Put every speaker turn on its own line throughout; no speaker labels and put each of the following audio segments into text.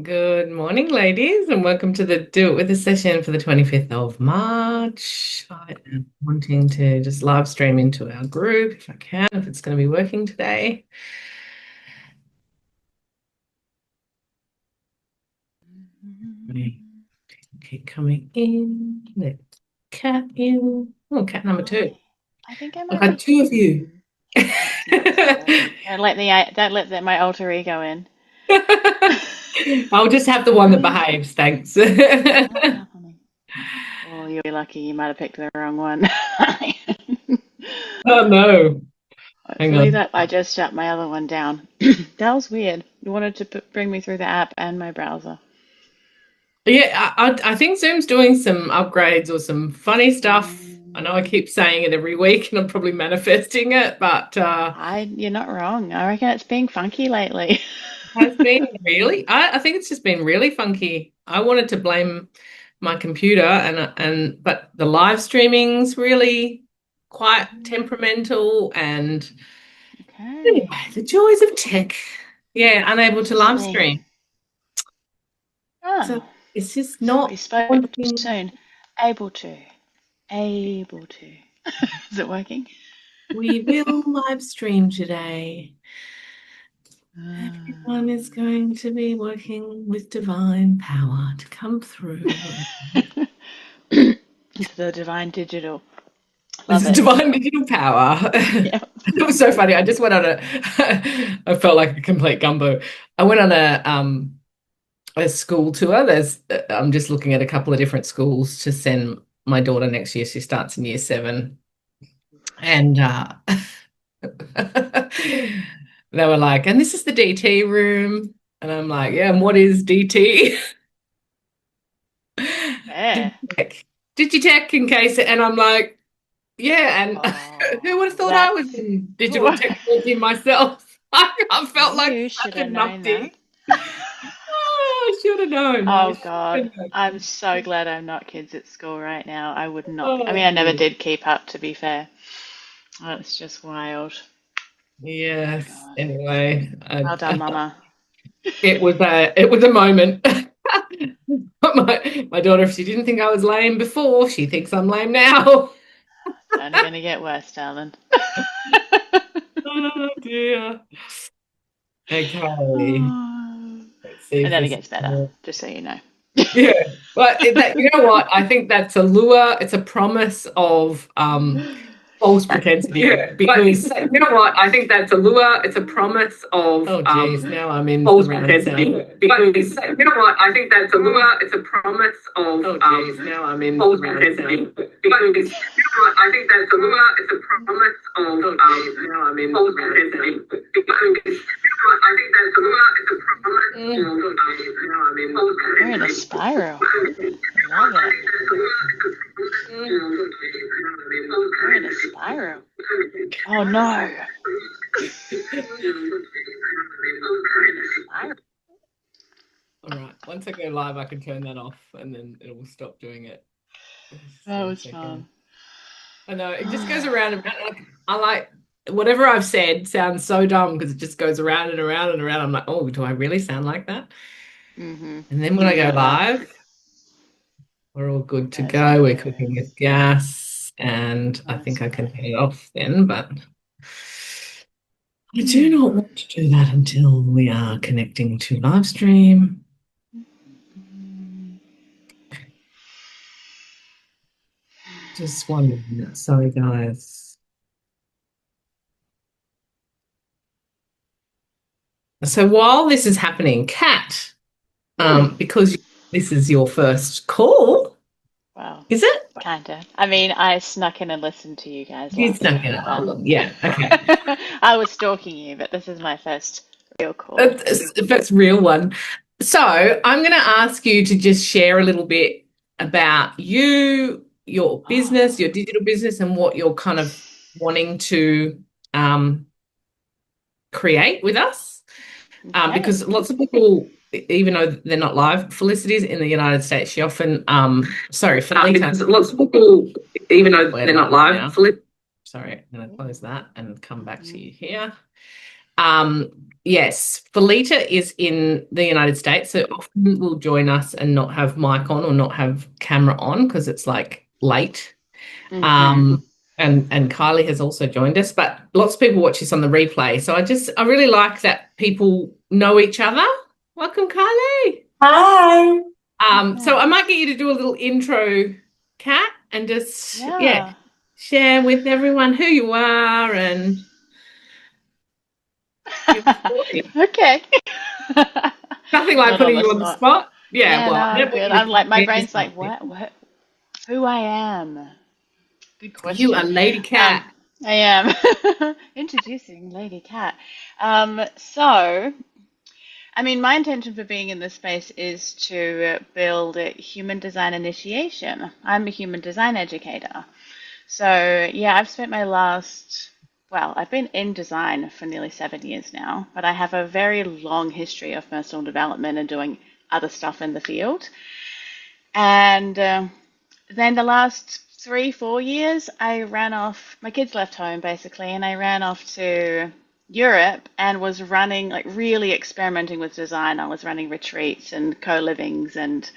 Good morning, ladies, and welcome to the Do It With Us session for the 25th of March. I am wanting to just live stream into our group if I can, if it's going to be working today. Keep coming in. Let Cat in. Oh, cat number two.
I think I
I've
might be
had two of you.
too. That's not true. Don't let my alter ego in.
I'll just have the one that behaves, thanks.
What's happening? Oh, you'll be lucky. You might have picked the wrong one.
Oh no. Hang
Hopefully
on.
that I just shut my other one down. That was weird. You wanted to bring me through the app and my browser.
Yeah, I think Zoom's doing some upgrades or some funny stuff. I know I
Mm,
keep saying it every week and I'm probably manifesting it, but
you're not wrong. I reckon it's being funky lately.
has been really, I think it's just been really funky. I wanted to blame my computer but the live streaming's really quite
Mhm.
temperamental and anyway,
Okay.
the joys of tech. Yeah, unable to live
Interesting.
stream. So
Oh,
it's just
we
not
spoke too
wanting.
soon. Able to. Able to. Is it working?
We will live stream today. Everyone is
Ah.
going to be working with divine power to come through.
The divine digital.
This
Love
is
it.
divine digital power.
Yeah.
It was so funny. I just went on a, I felt like a complete gumbo. I went on a school tour. I'm just looking at a couple of different schools to send my daughter next year. She starts in year seven. And they were like, and this is the DT room. And I'm like, yeah, and what is DT?
Yeah.
Digitech. Digitech in case, and I'm like, yeah, and who would have
Oh,
thought I was in digital technology myself? I felt like
you
such
should
a
have known
numpty.
that.
Oh, I should have known. I
Oh
should
God.
have known.
I'm so glad I'm not kids at school right now. I would not be. I
Oh,
mean, I never
dear.
did keep up, to be fair. Oh, it's just wild. Oh
Yes.
God.
Anyway,
Well done, Mama.
it was a moment. My daughter, if she didn't think I was lame before, she thinks I'm lame now.
It's only going to get worse, darling.
Oh dear. Okay.
Oh.
Let's see
It
if
only
this.
gets better, just so you know.
Yeah, but you know what? I think that's a lure. It's a promise of false propensity. Yeah, because you know what? I think that's a lure. It's a promise of oh geez, now I'm in false propensity. Because you know what? I think that's a lure. It's a promise of oh geez, now I'm in false propensity. Because you know what? I think that's a lure. It's a promise of oh geez, now I'm in false propensity. Because I think that's a lure. It's a promise of now I'm in false
We're in a
propensity.
spiral. Love it. We're in a spiral. Oh no. We're in a spiral.
All right. Once I go live, I can turn that off and then it will stop doing it. Just
That
one
was
second.
fun.
I know it just goes around and around. Like, I like whatever I've said sounds so dumb because it just goes around and around and around. I'm like, oh, do I really sound like that?
Mm-hmm.
And then when
You
I go
get that.
live, we're all good to
That's
go. We're cooking
hilarious.
with gas, and I
That's
think I can turn
great.
it off then, but I do
Hmm.
not want to do that until we are connecting to live stream. Just 1 minute. Sorry, guys. So while this is happening, Kat, because this is your first call,
Well,
is it?
kinda. I mean, I snuck in and listened to you guys
You
last
snuck
time,
in.
but
Oh, yeah. Okay.
I was stalking you, but this is my first real call.
That's a real one. So I'm going to ask you to just share a little bit about you, your business,
Oh,
your digital business, and what you're kind of wanting to um, create with us.
okay.
Because lots of people, even though they're not live, Felicity's in the United States. She often, sorry, Felita. Because lots of people, even though they're not live, sorry, I'm going to close that and come back to
Hmm.
you here. Um, yes, Felita is in the United States, so often will join us and not have mic on or not have camera on because it's like late.
Hmm.
Um, and Kylie has also joined us, but lots of people watch this on the replay. So I really like that people know each other. Welcome, Kylie.
Hi.
So I might
Nice.
get you to do a little intro, Kat, and just
Yeah.
share with everyone who you are and your story.
Okay.
Nothing like
Not on
putting
the
you on the
spot.
spot. Yeah,
Yeah, no,
well, I
I'm
don't want
good.
you to
I'm like, my
compare
brain's like,
yourself.
what, who I am? Good
You are
question.
Lady Cat.
I am introducing Lady Cat. So, I mean, my intention for being in this space is to build a human design initiation. I'm a human design educator. So, yeah, I've been in design for nearly 7 years now, but I have a very long history of personal development and doing other stuff in the field. And then the last 3, 4 years, I ran off, my kids left home basically, and I ran off to Europe and was running, like really experimenting with design. I was running retreats and co livings and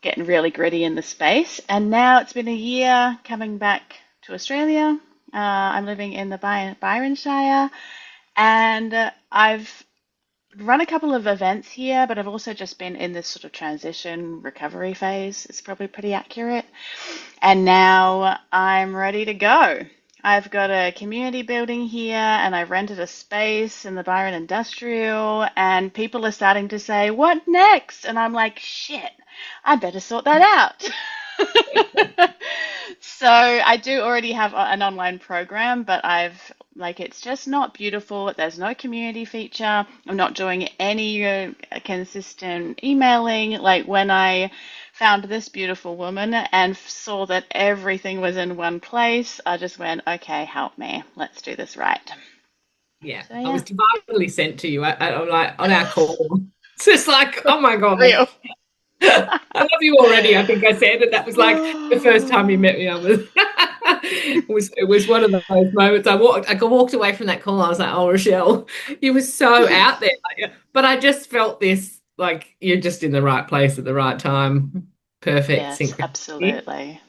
getting really gritty in the space. And now it's been a year coming back to Australia. I'm living in the Byron Shire, and I've run a couple of events here, but I've also just been in this sort of transition recovery phase. It's probably pretty accurate. And now I'm ready to go. I've got a community building here and I've rented a space in the Byron Industrial, and people are starting to say, "What next?" And I'm like, shit, I better sort that out. So I do already have an online program, but it's just not beautiful. There's no community feature. I'm not doing any consistent emailing. Like when I found this beautiful woman and saw that everything was in one place, I just went, okay, help me. Let's do this right.
Yeah,
So
I
yeah,
was divinely sent to you. I'm like on our call. It's just like, oh my God.
real.
I love you already, I think I said. And that was like the first time you met me. I was it was one of those moments. I walked away from that call. I was like, oh, Rochelle, you were so out there. But I just felt this like you're just in the right place at the right time. Perfect
Yes,
synchronicity.
absolutely.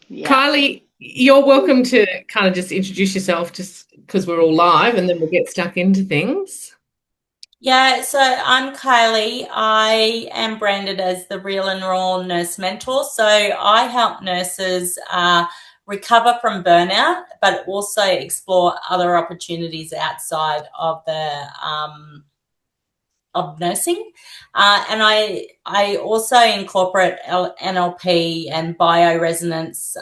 Yeah.
Kylie, you're welcome to kind of just introduce yourself just because we're all live and then we'll get stuck into things.
Yeah, so I'm Kylie. I am branded as the Real and Raw Nurse Mentor. So I help nurses recover from burnout, but also explore other opportunities outside of nursing, and I also incorporate NLP and bioresonance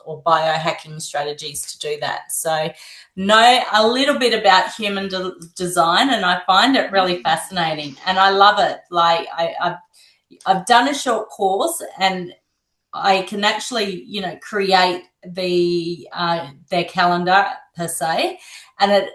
or biohacking strategies to do that. So know a little bit about human design, and I find it really fascinating, and I love it. Like I've done a short course, and I can actually create their calendar per se, and it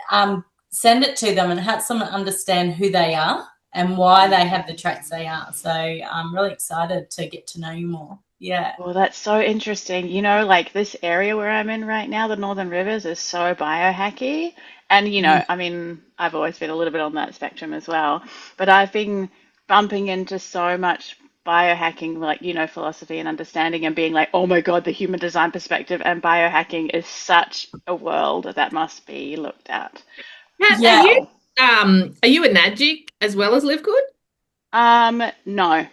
send it to them and help them understand who they are and why they have the traits they are. So I'm really excited to get to know you more. Yeah.
Well, that's so interesting. Like this area where I'm in right now, the Northern Rivers, is so biohacky. And, I mean, I've always been a little bit on that spectrum as well. But I've been bumping into so much biohacking, like, philosophy and understanding, and being like, oh my God, the human design perspective and biohacking is such a world that must be looked at.
Kat, are you
Yeah.
are you a Nagic as well as Live Good?
No,
No.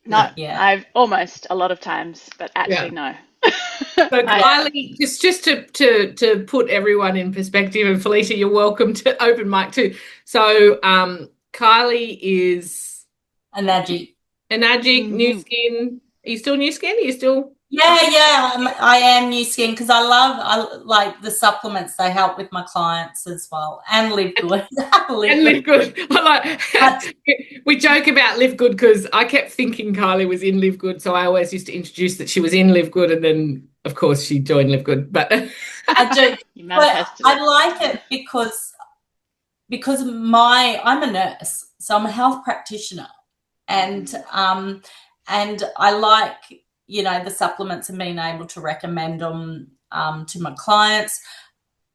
not,
Yeah.
I've almost a lot of times, but actually
Yeah.
no.
So
I,
Yeah.
Kylie, just to put everyone in perspective, and Felicia, you're welcome to open mic too. So Kylie is
And Najee.
a Nagic, new
mhm.
skin. Are you still new skin? Are you still
Yeah. I am new skin because I like the supplements. They help with my clients as well, and live good. Live
and
good.
Live Good? I
But
like we joke about Live Good because I kept thinking Kylie was in Live Good, so I always used to introduce that she was in Live Good, and then of course she joined Live Good. But
I do.
You
But
manifested
I
it.
like it because I'm a nurse, so I'm a health practitioner, and
Mhm.
I like the supplements and being able to recommend them to my clients.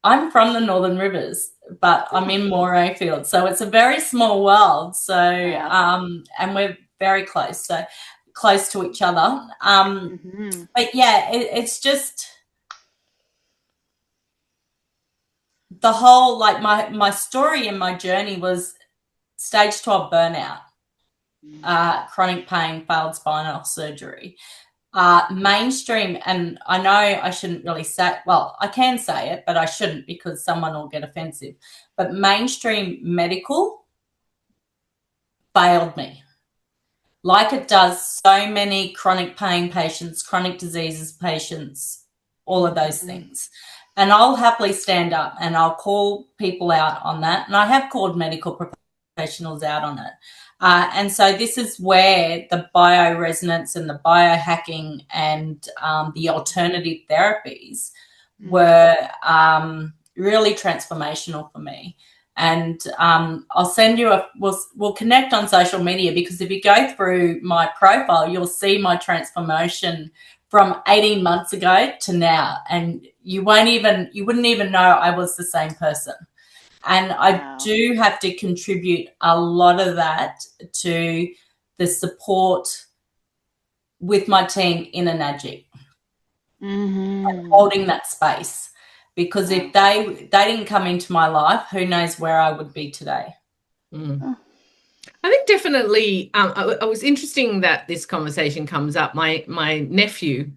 I'm from the Northern Rivers, but I'm in Morayfield, so it's a very small world. So, and we're very close, so close to each other. But yeah, it's just the whole, like my story and my journey was stage 12 burnout, chronic pain, failed spinal surgery. Mainstream, and I know I shouldn't really say, well, I can say it, but I shouldn't because someone will get offensive. But mainstream medical failed me, like it does so many chronic pain patients, chronic diseases patients, all of those things. And I'll happily stand up and I'll call people out on that. And I have called medical professionals out on it. And so this is where the bioresonance and the biohacking and the alternative therapies were really transformational for me. And I'll send you we'll connect on social media, because if you go through my profile, you'll see my transformation from 18 months ago to now. And you wouldn't even know I was the same person. And I do have to contribute a lot of that to the support with my team in Enagic, holding that space. Because if they didn't come into my life, who knows where I would be today.
I think definitely it was interesting that this conversation comes up. My nephew,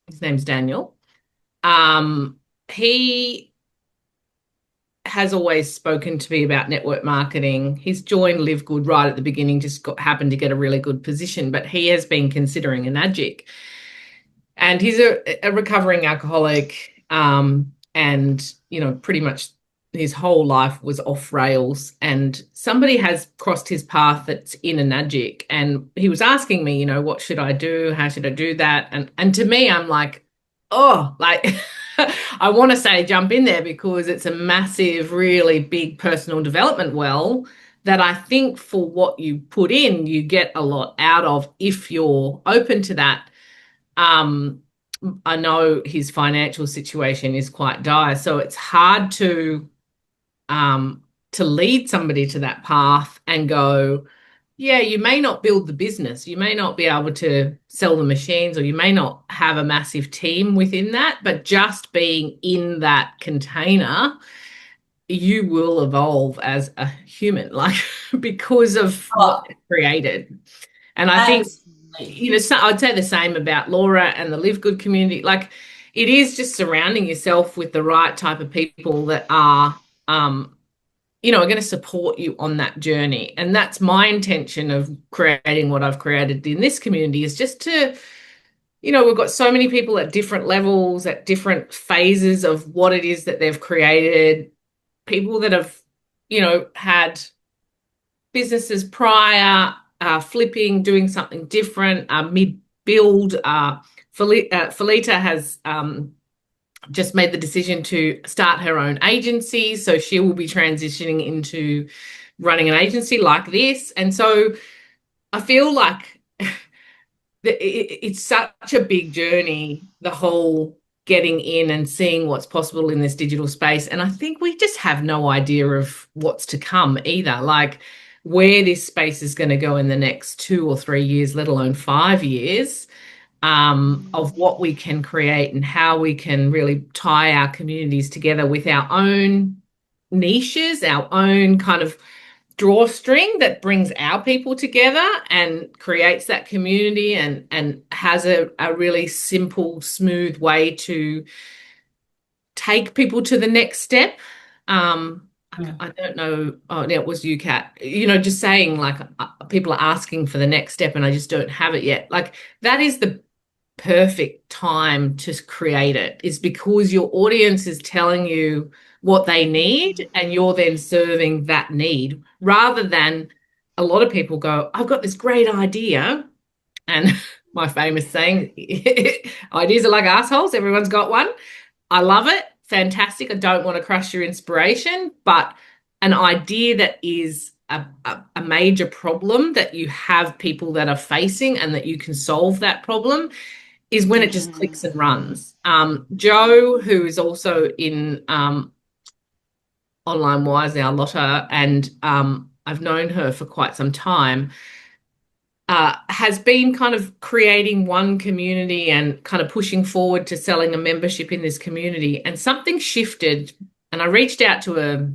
his name's Daniel, he has always spoken to me about network marketing. He's joined Live Good right at the beginning, just happened to get a really good position, but he has been considering Enagic. And he's a recovering alcoholic, and, you know, pretty much his whole life was off rails, and somebody has crossed his path that's in Enagic, and he was asking me, you know, what should I do? How should I do that? And to me, I'm like, oh, like I want to say jump in there, because it's a massive, really big personal development well that I think for what you put in, you get a lot out of if you're open to that. I know his financial situation is quite dire, so it's hard to lead somebody to that path and go, yeah, you may not build the business, you may not be able to sell the machines, or you may not have a massive team within that, but just being in that container, you will evolve as a human, like, because of what it's created. And I think, you know, I'd say the same about Laura and the Live Good community. Like, it is just surrounding yourself with the right type of people that are, you know, are going to support you on that journey. And that's my intention of creating what I've created in this community, is just to, you know, we've got so many people at different levels, at different phases of what it is that they've created, people that have, you know, had businesses prior, flipping, doing something different, mid-build. Felita has just made the decision to start her own agency, so she will be transitioning into running an agency like this. And so I feel like it's such a big journey, the whole getting in and seeing what's possible in this digital space. And I think we just have no idea of what's to come either, like where this space is going to go in the next 2 or 3 years, let alone 5 years, of what we can create and how we can really tie our communities together with our own niches, our own kind of drawstring that brings our people together and creates that community, and has a really simple, smooth way to take people to the next step. I don't know. Oh, yeah, it was you, Kat. You know, just saying, like, people are asking for the next step and I just don't have it yet. Like, that is the perfect time to create it, is because your audience is telling you what they need and you're then serving that need, rather than a lot of people go, I've got this great idea. And my famous saying, ideas are like assholes. Everyone's got one. I love it. Fantastic. I don't want to crush your inspiration, but an idea that is a major problem that you have people that are facing and that you can solve that problem is when it just clicks and runs. Joe, who is also in Online Wise, our Lotta, and I've known her for quite some time, has been kind of creating one community and kind of pushing forward to selling a membership in this community. And something shifted, and I reached out to her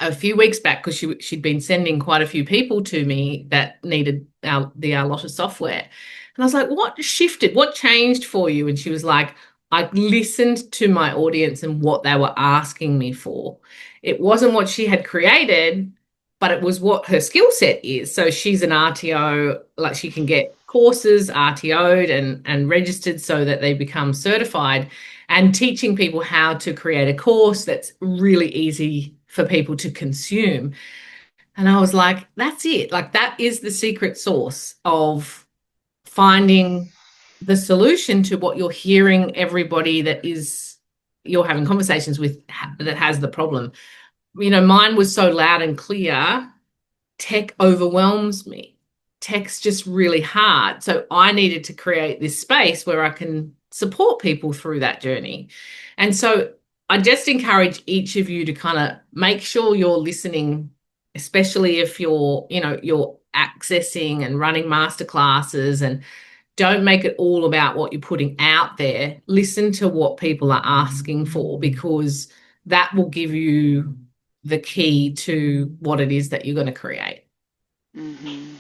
a few weeks back because she'd been sending quite a few people to me that needed the Lotta software. And I was like, what shifted? What changed for you? And she was like, I listened to my audience and what they were asking me for. It wasn't what she had created, but it was what her skill set is. So she's an RTO, like she can get courses RTO'd and registered so that they become certified, and teaching people how to create a course that's really easy for people to consume. And I was like, that's it. Like, that is the secret sauce of finding the solution to what you're hearing everybody that is you're having conversations with that has the problem. You know, mine was so loud and clear. Tech overwhelms me. Tech's just really hard. So I needed to create this space where I can support people through that journey. And so I just encourage each of you to kind of make sure you're listening, especially if you're accessing and running masterclasses, and don't make it all about what you're putting out there. Listen to what people are asking for, because that will give you the key to what it is that you're going to create.
Mm-hmm.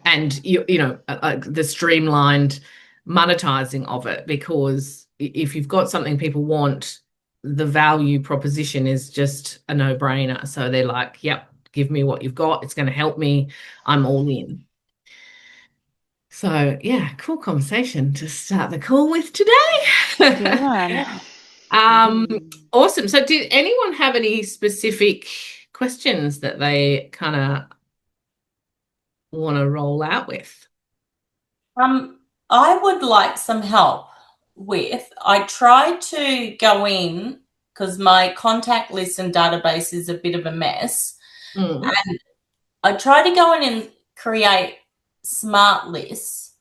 And the streamlined monetizing of it, because if you've got something people want, the value proposition is just a no-brainer. So they're like, yep, give me what you've got. It's going to help me. I'm all in. So yeah, cool conversation to start the call with today.
Good one.
Awesome. So did anyone have any specific questions that they kind of want to roll out with?
I would like some help with, I tried to go in because my contact list and database is a bit of a mess. And I tried to go in and create smart lists.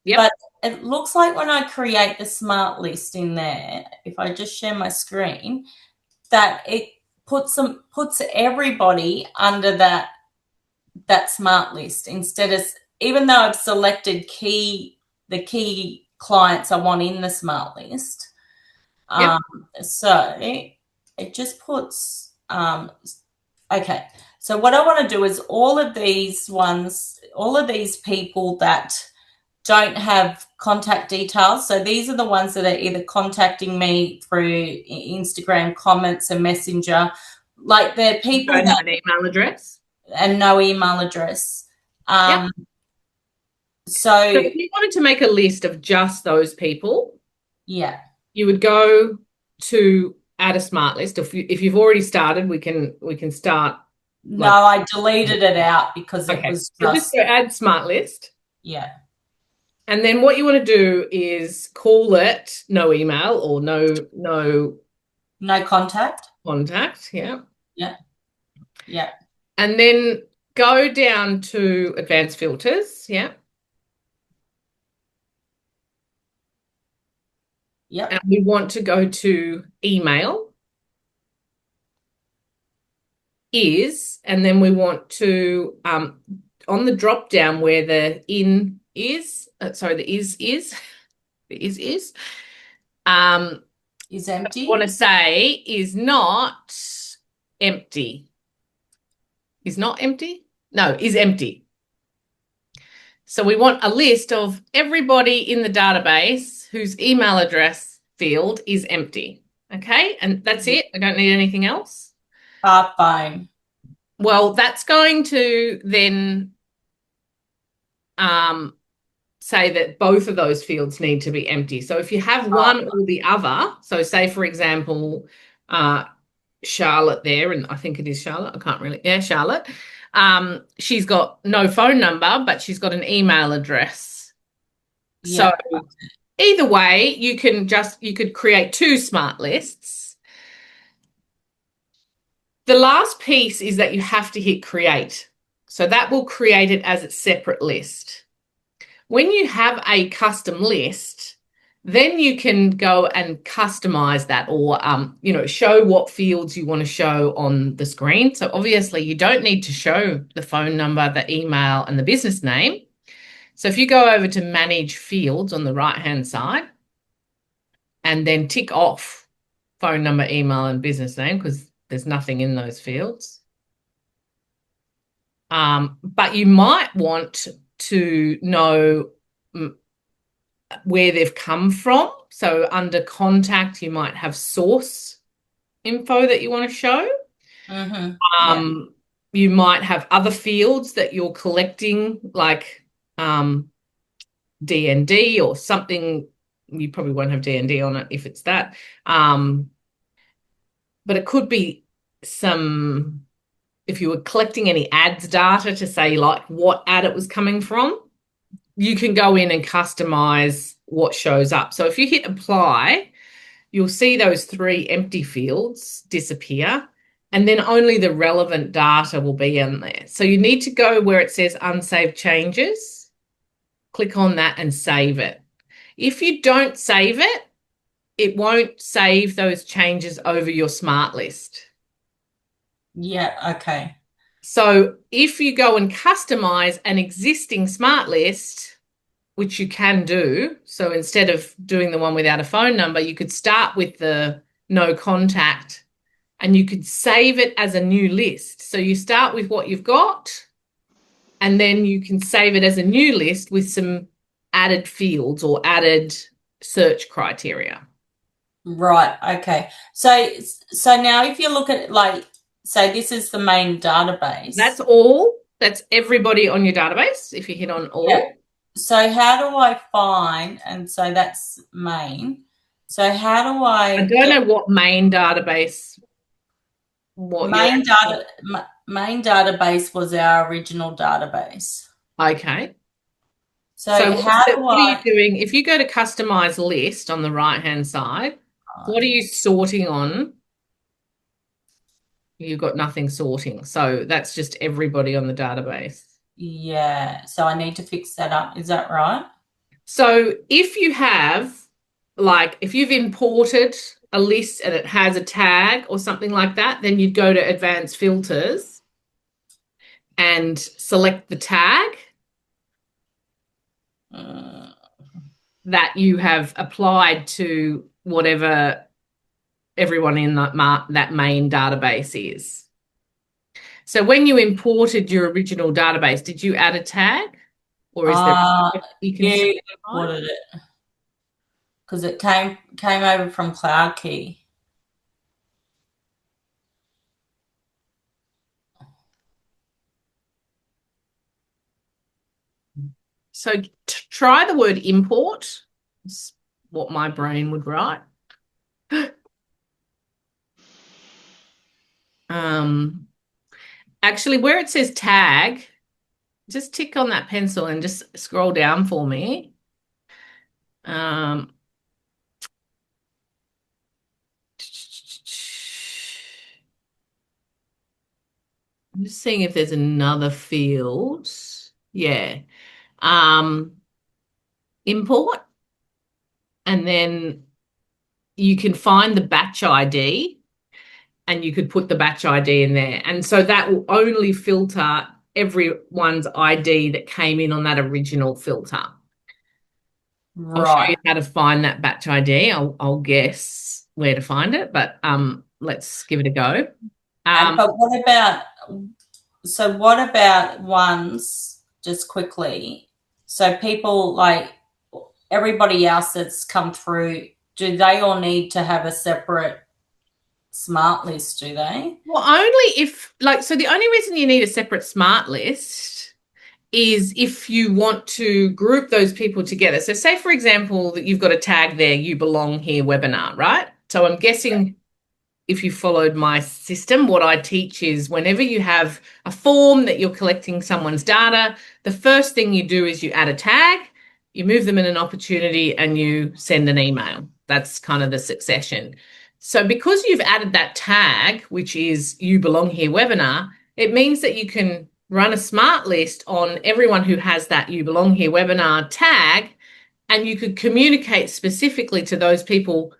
Yep.
But it looks like when I create the smart list in there, if I just share my screen, that it puts everybody under that smart list, instead of, even though I've selected the key clients I want in the smart list.
Yep.
So it just puts, okay. So what I want to do is all of these people that don't have contact details. So these are the ones that are either contacting me through Instagram comments and Messenger. Like they're people
that have an email address.
And no email address.
Yep. So if you wanted to make a list of just those people,
yeah,
you would go to add a smart list. If you've already started, we can start.
No, I deleted it out because it was
just go add smart list.
Yeah.
And then what you want to do is call it no email or no
contact.
Contact, yeah.
Yeah. Yeah.
And then go down to advanced filters, yeah.
Yeah.
And we want to go to email is, and then we want to on the drop down where the in is, the is
empty.
I want to say is not empty. Is not empty? No, is empty. So we want a list of everybody in the database whose email address field is empty. Okay, and that's it. I don't need anything else.
Fine.
Well, that's going to then say that both of those fields need to be empty. So if you have one or the other, so say, for example, Charlotte there, and I think it is Charlotte. I can't really. Yeah, Charlotte. She's got no phone number, but she's got an email address. Yeah. So either way, you could create two smart lists. The last piece is that you have to hit create. So that will create it as a separate list. When you have a custom list, Then you can go and customize that, or show what fields you want to show on the screen. So obviously you don't need to show the phone number, the email, and the business name. So if you go over to manage fields on the right-hand side and then tick off phone number, email, and business name, because there's nothing in those fields. But you might want to know where they've come from. So under contact, you might have source info that you want to show.
Mm-hmm.
You might have other fields that you're collecting, like DND or something. You probably won't have DND on it if it's that. But it could be if you were collecting any ads data to say like what ad it was coming from, you can go in and customize what shows up. So if you hit apply, you'll see those 3 empty fields disappear, and then only the relevant data will be in there. So you need to go where it says unsaved changes, click on that and save it. If you don't save it, it won't save those changes over your smart list.
Yeah, okay.
So if you go and customize an existing smart list, which you can do, so instead of doing the one without a phone number, you could start with the no contact and you could save it as a new list. So you start with what you've got and then you can save it as a new list with some added fields or added search criteria.
Right, okay. So now if you look at like, so this is the main database.
That's everybody on your database if you hit on all.
Yeah. So how do I find, and so that's main. So how do I
don't know what main database.
Main database was our original database.
Okay.
So what
are you doing? If you go to customize list on the right-hand side, what are you sorting on? You've got nothing sorting. So that's just everybody on the database.
Yeah. So I need to fix that up. Is that right?
So if you have, like, if you've imported a list and it has a tag or something like that, then you'd go to advanced filters and select the tag that you have applied to whatever everyone in that main database is. So when you imported your original database, did you add a tag? Or is there
you can imported it? Because it came over from CloudKey.
So try the word import. It's what my brain would write. Actually, where it says tag, just tick on that pencil and just scroll down for me. I'm just seeing if there's another field. Yeah. Import. And then you can find the batch ID and you could put the batch ID in there. And so that will only filter everyone's ID that came in on that original filter.
Right.
I'll show you how to find that batch ID. I'll guess where to find it, but let's give it a go.
But what about ones, just quickly, so people like everybody else that's come through, do they all need to have a separate smart list, do they?
Well, only if, like, so the only reason you need a separate smart list is if you want to group those people together. So say, for example, that you've got a tag there, You Belong Here webinar, right? So I'm guessing if you followed my system, what I teach is whenever you have a form that you're collecting someone's data, the first thing you do is you add a tag, you move them in an opportunity, and you send an email. That's kind of the succession. So because you've added that tag, which is You Belong Here webinar, it means that you can run a smart list on everyone who has that You Belong Here webinar tag and you could communicate specifically to those people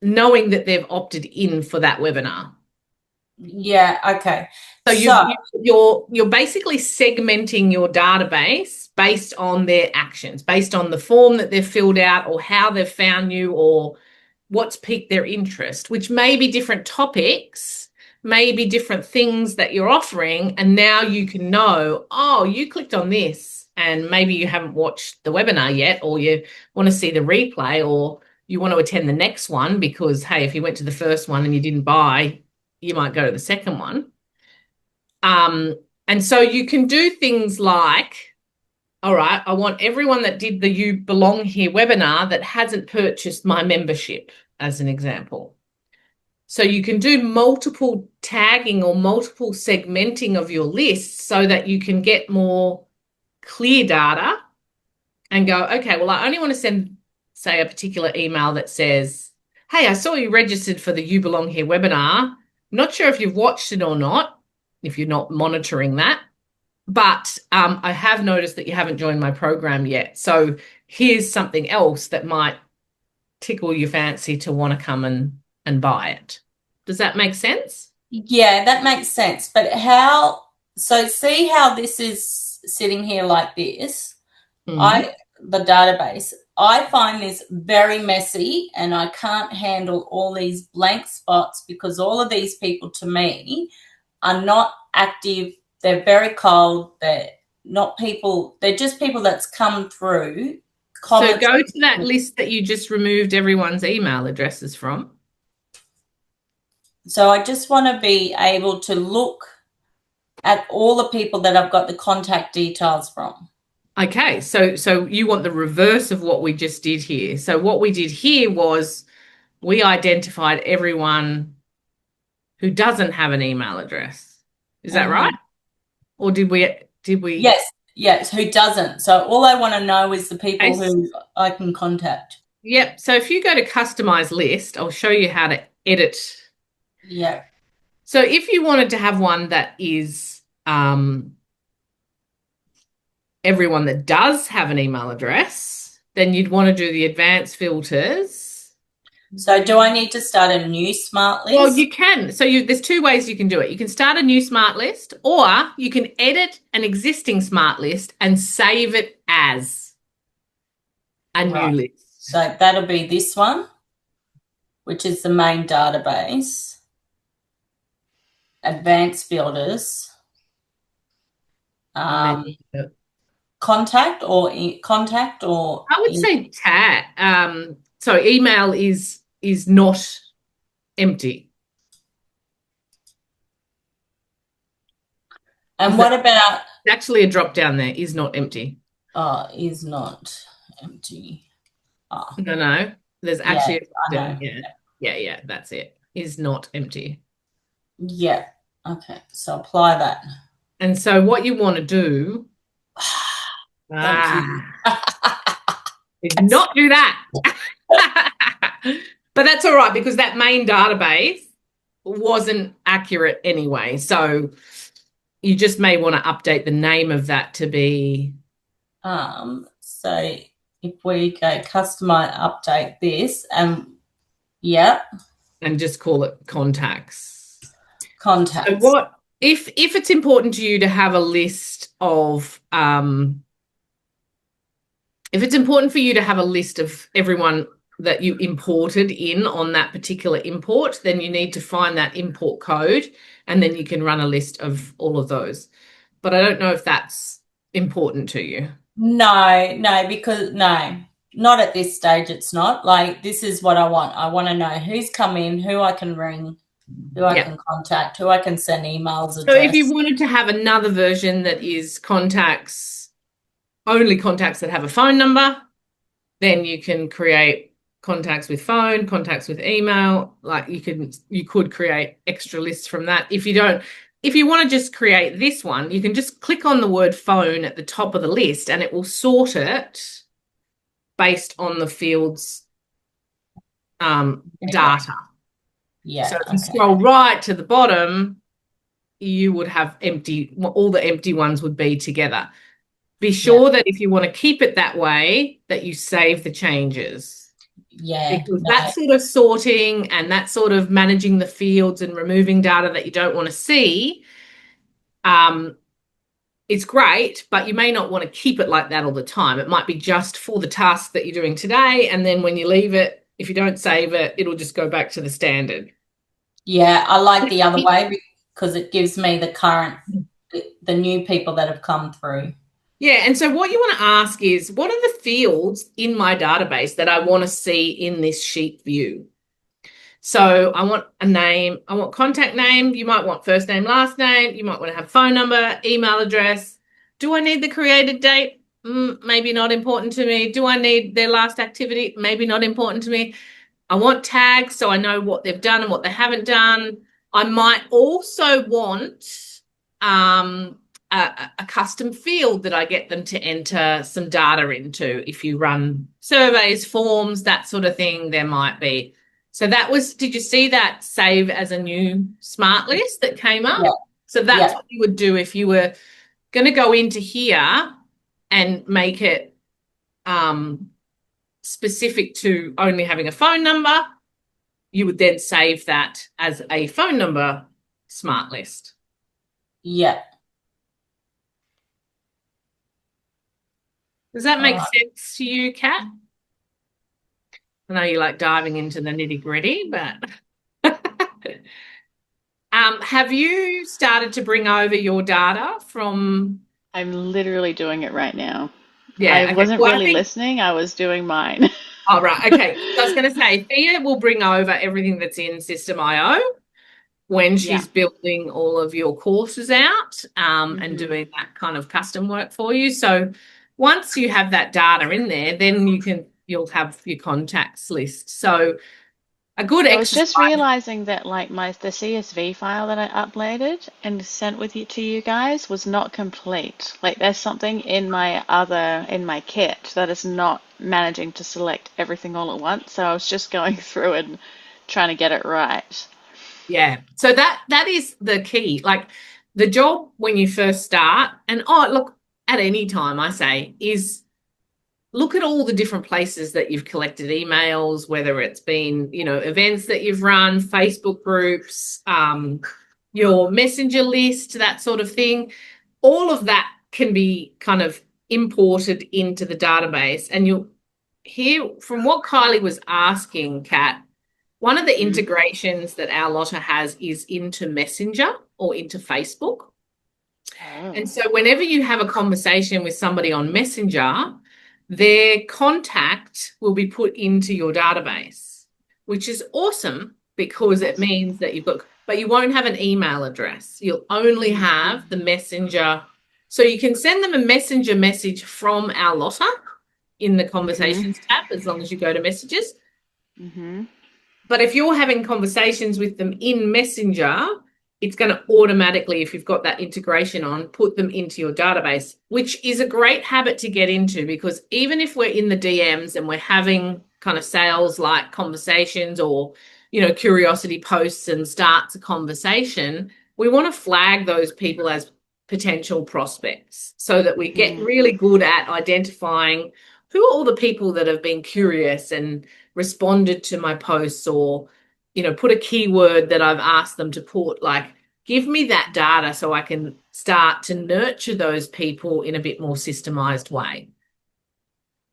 knowing that they've opted in for that webinar.
Yeah, okay.
So you're basically segmenting your database based on their actions, based on the form that they've filled out or how they've found you or what's piqued their interest, which may be different topics, may be different things that you're offering. And now you can know, oh, you clicked on this and maybe you haven't watched the webinar yet, or you want to see the replay, or you want to attend the next one because, hey, if you went to the first one and you didn't buy, you might go to the second one. And so you can do things like, all right, I want everyone that did the You Belong Here webinar that hasn't purchased my membership, as an example. So you can do multiple tagging or multiple segmenting of your list so that you can get more clear data and go, okay, well, I only want to send, say, a particular email that says, hey, I saw you registered for the You Belong Here webinar. I'm not sure if you've watched it or not, if you're not monitoring that, but I have noticed that you haven't joined my program yet. So here's something else that might tickle your fancy to want to come and buy it. Does that make sense?
Yeah, that makes sense. But see how this is sitting here like this? The database, I find this very messy and I can't handle all these blank spots because all of these people to me are not active. They're very cold. They're not people. They're just people that's come through.
So go to that list that you just removed everyone's email addresses from.
So I just want to be able to look at all the people that I've got the contact details from.
Okay, so you want the reverse of what we just did here. So what we did here was we identified everyone who doesn't have an email address. Is that right? Or did we?
Yes, who doesn't? So all I want to know is the people who I can contact.
Yep. So if you go to customize list, I'll show you how to edit.
Yeah.
So if you wanted to have one that is everyone that does have an email address, then you'd want to do the advanced filters.
So do I need to start a new smart list?
Well, you can. So there's two ways you can do it. You can start a new smart list, or you can edit an existing smart list and save it as a new list.
So that'll be this one, which is the main database. Advanced filters. Contact or
I would say tag. So email is not empty.
And what about
actually a drop down there, is not empty.
Oh, is not empty. Oh.
No. There's actually a drop down. Yeah, that's it. Is not empty.
Yeah. Okay. So apply that.
And so what you want to do is not do that. But that's all right because that main database wasn't accurate anyway. So you just may want to update the name of that to be.
So if we go customize, update this, and and
just call it contacts.
Contacts.
So what if it's important to you to have a list of if it's important for you to have a list of everyone that you imported in on that particular import, then you need to find that import code and then you can run a list of all of those. But I don't know if that's important to you.
No, because not at this stage. It's not. Like, this is what I want. I want to know who's come in, who I can ring, who I can contact, who I can send emails.
So if you wanted to have another version that is only contacts that have a phone number, then you can create contacts with phone, contacts with email. Like you could create extra lists from that. If you want to just create this one, you can just click on the word phone at the top of the list and it will sort it based on the field's data.
Yeah.
So if you scroll right to the bottom, you would have all the empty ones would be together. be sure that if you want to keep it that way, that you save the changes.
Yeah.
Because that sort of sorting and that sort of managing the fields and removing data that you don't want to see, it's great, but you may not want to keep it like that all the time. It might be just for the task that you're doing today, and then when you leave it, if you don't save it, it'll just go back to the standard.
Yeah, I like the other way because it gives me the new people that have come through.
Yeah, and so what you want to ask is, what are the fields in my database that I want to see in this sheet view? So I want a name, I want contact name, you might want first name, last name, you might want to have phone number, email address. Do I need the created date? Maybe not important to me. Do I need their last activity? Maybe not important to me. I want tags so I know what they've done and what they haven't done. I might also want a custom field that I get them to enter some data into. If you run surveys, forms, that sort of thing, there might be. So that was, did you see that save as a new smart list that came up?
Yeah.
So that's what you would do if you were going to go into here and make it specific to only having a phone number. You would then save that as a phone number smart list.
Yeah.
Does that make sense to you, Kat? I know you like diving into the nitty-gritty, but have you started to bring over your data from...
I'm literally doing it right now.
Yeah,
I wasn't really listening. I was doing mine.
Oh, right. Okay. So I was going to say, Thea will bring over everything that's in System.io when she's building all of your courses out and doing that kind of custom work for you. So once you have that data in there, then you'll have your contacts list. So a good
I was just realizing that like the CSV file that I uploaded and sent to you guys was not complete. Like there's something in my kit that is not managing to select everything all at once. So I was just going through and trying to get it right.
Yeah. So that is the key. Like the job when you first start, and look, at any time I say, is look at all the different places that you've collected emails, whether it's been, events that you've run, Facebook groups, your messenger list, that sort of thing. All of that can be kind of imported into the database. And you'll hear from what Kylie was asking, Kat, one of the integrations that our Lotta has is into Messenger or into Facebook. Oh. And so whenever you have a conversation with somebody on Messenger, their contact will be put into your database, which is awesome because it means that but you won't have an email address. You'll only have the Messenger. So you can send them a Messenger message from our Lotta in the Conversations tab as long as you go to Messages. But if you're having conversations with them in Messenger, it's going to automatically, if you've got that integration on, put them into your database, which is a great habit to get into because even if we're in the DMs and we're having kind of sales-like conversations or, curiosity posts and starts a conversation, we want to flag those people as potential prospects so that we get really good at identifying who are all the people that have been curious and responded to my posts or, put a keyword that I've asked them to put, like, give me that data so I can start to nurture those people in a bit more systemized way.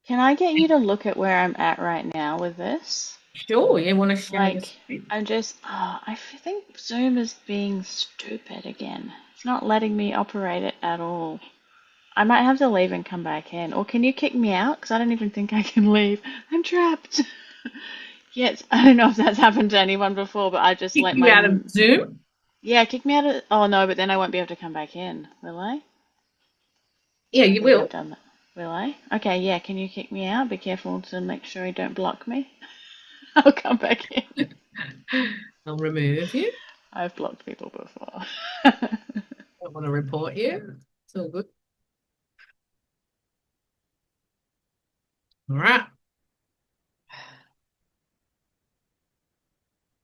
Can I get you to look at where I'm at right now with this?
Sure, you want to share?
I think Zoom is being stupid again. It's not letting me operate it at all. I might have to leave and come back in. Or can you kick me out? Because I don't even think I can leave. I'm trapped. Yes, I don't know if that's happened to anyone before, but I just
kick you out of Zoom?
Yeah, kick me out of... Oh, no, but then I won't be able to come back in, will I?
Yeah, you will.
I've done that. Will I? Okay, yeah, can you kick me out? Be careful to make sure you don't block me. I'll come back in.
I'll remove you.
I've blocked people before.
I don't want to report you. It's all good. All right.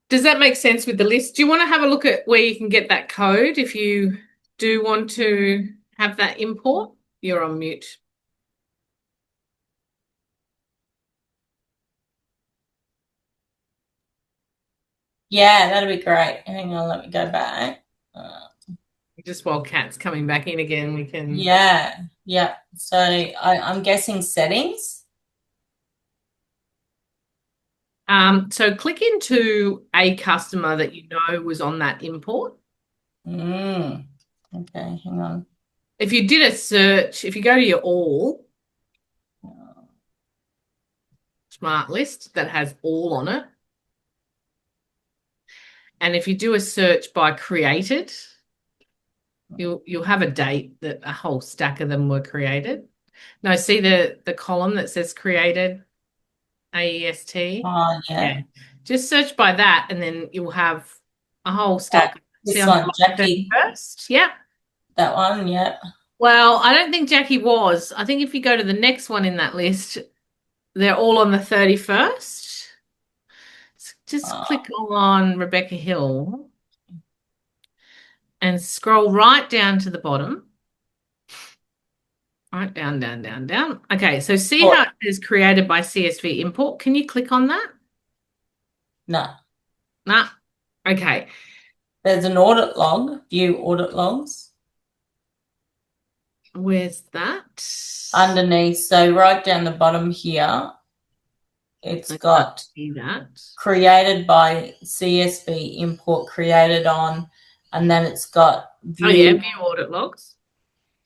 Does that make sense with the list? Do you want to have a look at where you can get that code if you do want to have that import? You're on mute.
Yeah, that'd be great. Hang on, let me go back.
Just while Kat's coming back in again, we can.
Yeah. So I'm guessing settings.
So click into a customer that you know was on that import.
Okay, hang on.
If you did a search, if you go to your all smart list that has all on it, and if you do a search by created, you'll have a date that a whole stack of them were created. No, see the column that says created, AEST.
Oh, yeah.
Just search by that, and then you'll have a whole stack.
This
See
one, Jackie.
First, yeah.
That one, yeah.
Well, I don't think Jackie was. I think if you go to the next one in that list, they're all on the 31st. Just click on Rebecca Hill and scroll right down to the bottom. Right down, down, down, down. Okay, so see how it is created by CSV import. Can you click on that?
No.
Nah. Okay.
There's an audit log, view audit logs.
Where's that?
Underneath, so right down the bottom here, it's got created by CSV import created on, and then it's got
view audit logs.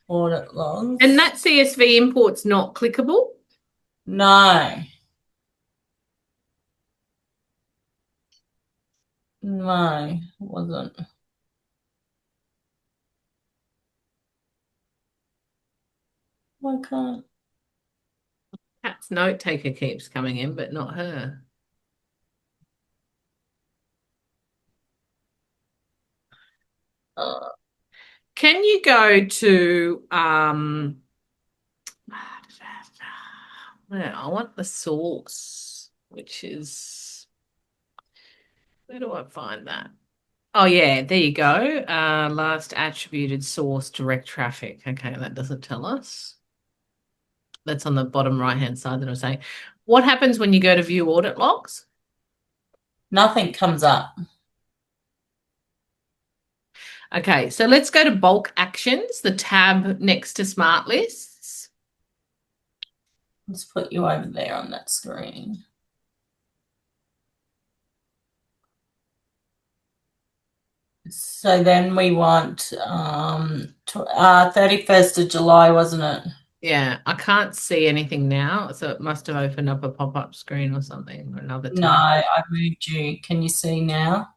Audit logs.
And that CSV import's not clickable?
No. No, it wasn't. Why can't?
Kat's note taker keeps coming in, but not her. Can you go to I want the source, which is, where do I find that? Oh yeah, there you go. Last attributed source, direct traffic. Okay, that doesn't tell us. That's on the bottom right-hand side that I'm saying. What happens when you go to view audit logs?
Nothing comes up.
Okay, so let's go to bulk actions, the tab next to smart lists.
Let's put you over there on that screen. So then we want 31st of July, wasn't it?
Yeah, I can't see anything now, so it must have opened up a pop-up screen or something, or another tab.
No, I moved you. Can you see now?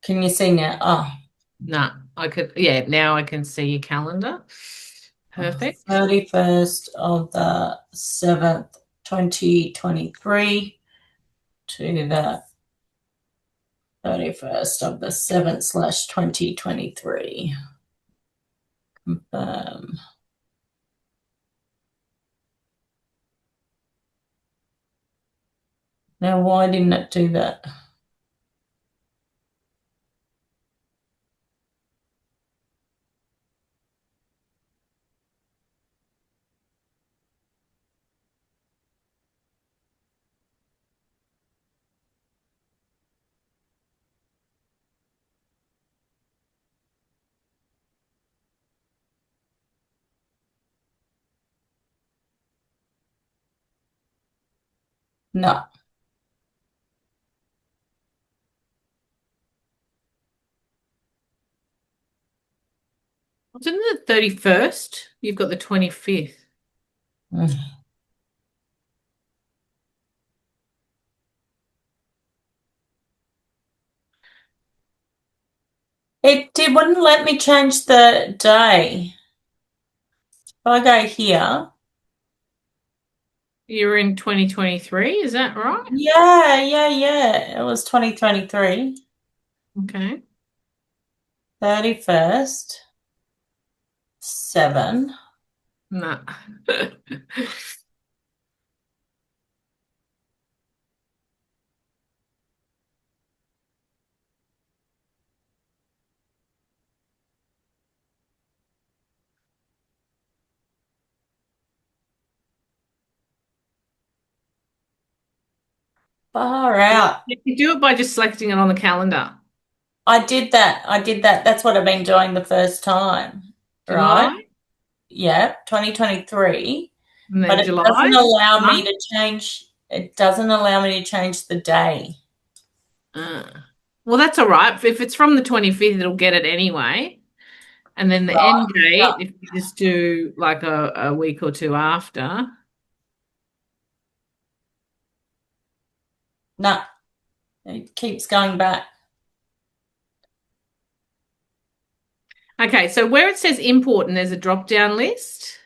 Can you see now? Oh.
No, I could, yeah, now I can see your calendar. Perfect.
31st of the 7th, 2023 to the 31st of the 7th/2023. Confirm. Now, why didn't it do that? No.
Wasn't it the 31st? You've got the 25th.
It wouldn't let me change the day. If I go here.
You're in 2023, is that right?
Yeah. It was 2023.
Okay.
31st. 7.
No.
Far out.
You do it by just selecting it on the calendar.
I did that. That's what I've been doing the first time. Right?
July,
Yeah, 2023.
and
But
then
it
July.
doesn't allow me
month.
to change. It doesn't allow me to change the day.
Well, that's all right. If it's from the 25th, it'll get it anyway. And then the end date, if you just do like a week or two after.
No, it keeps going back.
Okay, so where it says import and there's a drop-down list,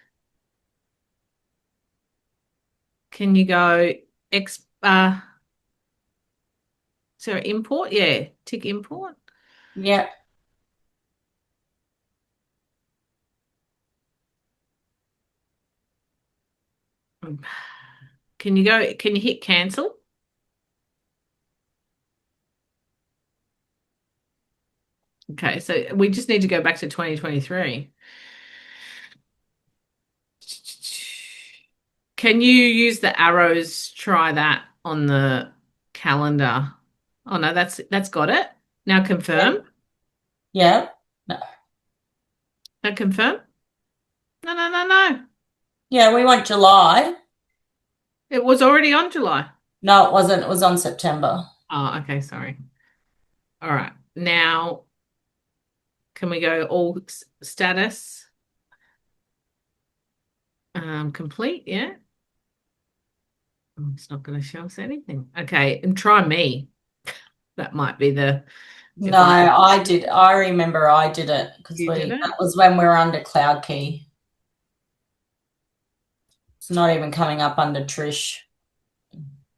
can you go so import? Yeah, tick import.
Yeah.
Can you hit cancel? Okay, so we just need to go back to 2023. Can you use the arrows? Try that on the calendar. Oh no, that's got it. Now confirm.
Yeah. No.
Now confirm. No.
Yeah, we want July.
It was already on July.
No, it wasn't. It was on September.
Oh, okay, sorry. All right. Now, can we go all status? Complete, yeah. Oh, it's not going to show us anything. Okay, and try me. That might be the.
No, I did. I remember I did it because that was when we were under Cloud Key. It's not even coming up under Trish.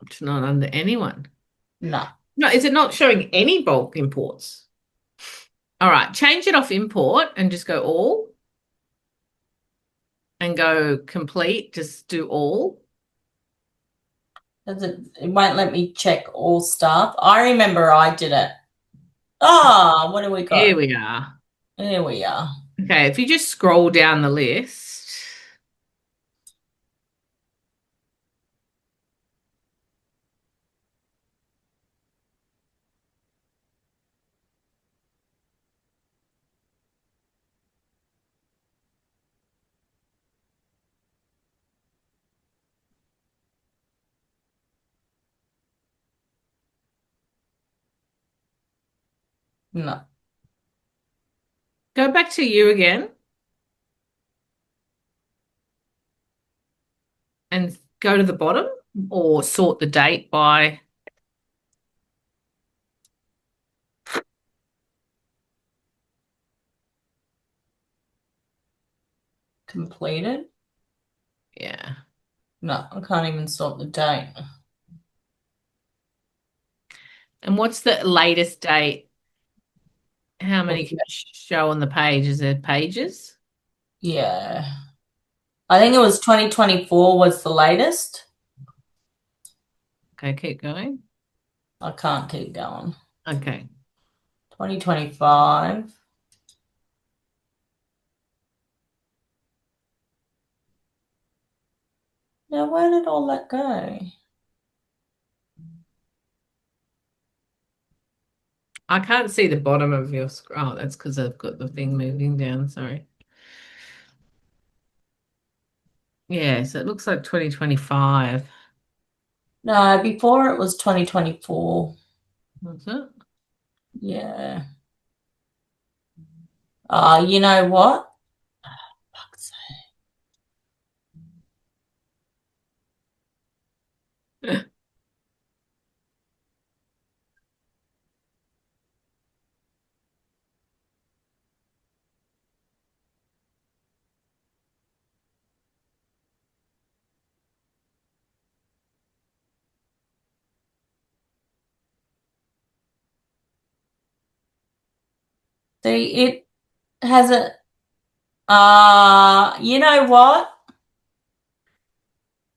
It's not under anyone.
No.
No, is it not showing any bulk imports? All right, change it off import and just go all. And go complete, just do all.
It won't let me check all stuff. I remember I did it. Oh, what do we got?
Here we are.
Here we are.
Okay, if you just scroll down the list.
No.
Go back to you again. And go to the bottom or sort the date by.
Completed?
Yeah.
No, I can't even sort the date.
And what's the latest date? How many can you show on the page? Is there pages?
Yeah. I think it was 2024 was the latest.
Okay, keep going.
I can't keep going.
Okay.
2025. Now, where did all that go?
I can't see the bottom of your screen. Oh, that's because I've got the thing moving down. Sorry. Yeah, so it looks like 2025.
No, before it was 2024.
Was it?
Yeah. You know what? Fuck's sake. See, it hasn't. You know what?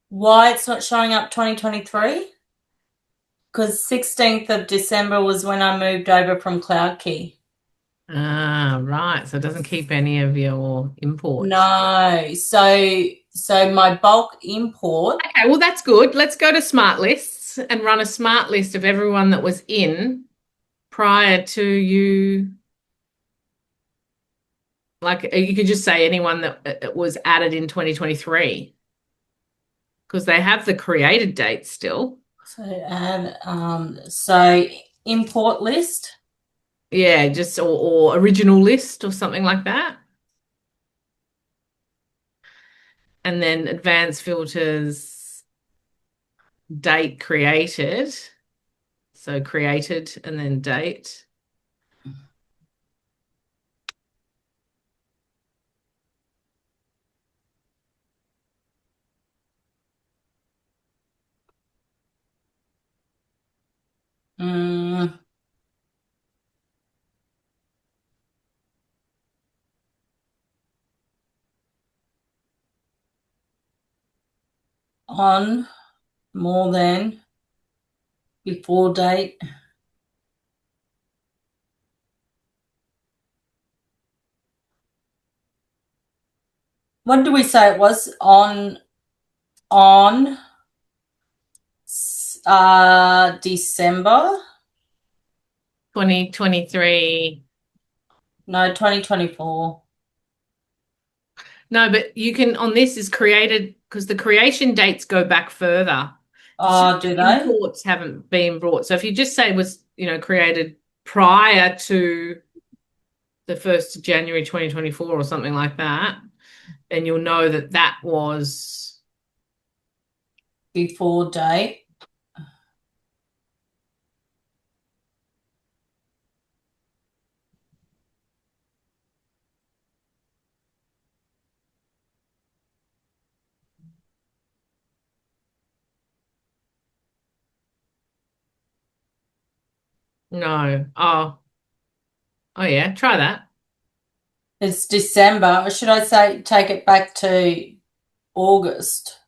Why it's not showing up 2023? Because 16th of December was when I moved over from Cloud Key.
Ah, right. So it doesn't keep any of your imports.
No. So my bulk import.
Okay, well, that's good. Let's go to smart lists. and run a smart list of everyone that was in prior to you. Like you could just say anyone that was added in 2023 because they have the created date still.
So add, so import list.
Yeah, just or original list or something like that. And then advanced filters, date created. So created and then date.
On more than before date. What do we say it was? On December
2023.
No, 2024.
No, but you can on this is created because the creation dates go back further.
Oh, do they?
Imports haven't been brought. So if you just say it was, created prior to the 1st of January 2024 or something like that, then you'll know that that was
before date.
no. Oh yeah, try that.
It's December. Or should I say take it back to August?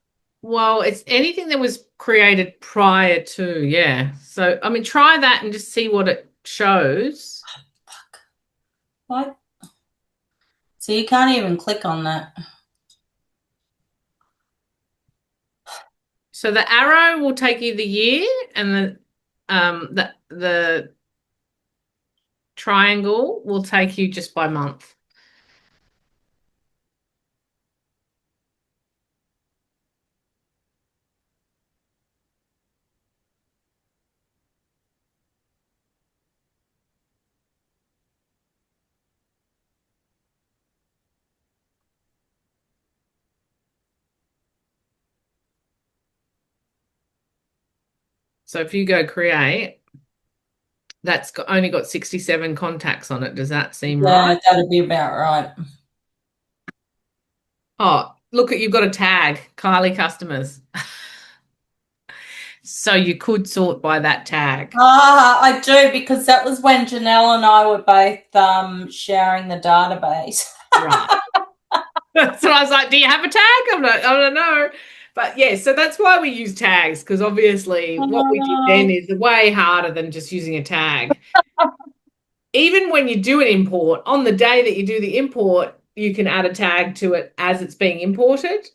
Well, it's anything that was created prior to, yeah. So, I mean, try that and just see what it shows.
Fuck. What? So you can't even click on that.
So the arrow will take you the year, and the triangle will take you just by month. So if you go create, that's only got 67 contacts on it. Does that seem right?
Yeah, that'd be about right.
Oh, look you've got a tag, Kylie customers. So you could sort by that tag.
I do, because that was when Janelle and I were both sharing the database.
Right. So I was like, do you have a tag? I'm like, I don't know. But yeah, so that's why we use tags, because obviously what we did then is way harder than just using a tag. Even when you do an import, on the day that you do the import, you can add a tag to it as it's being imported.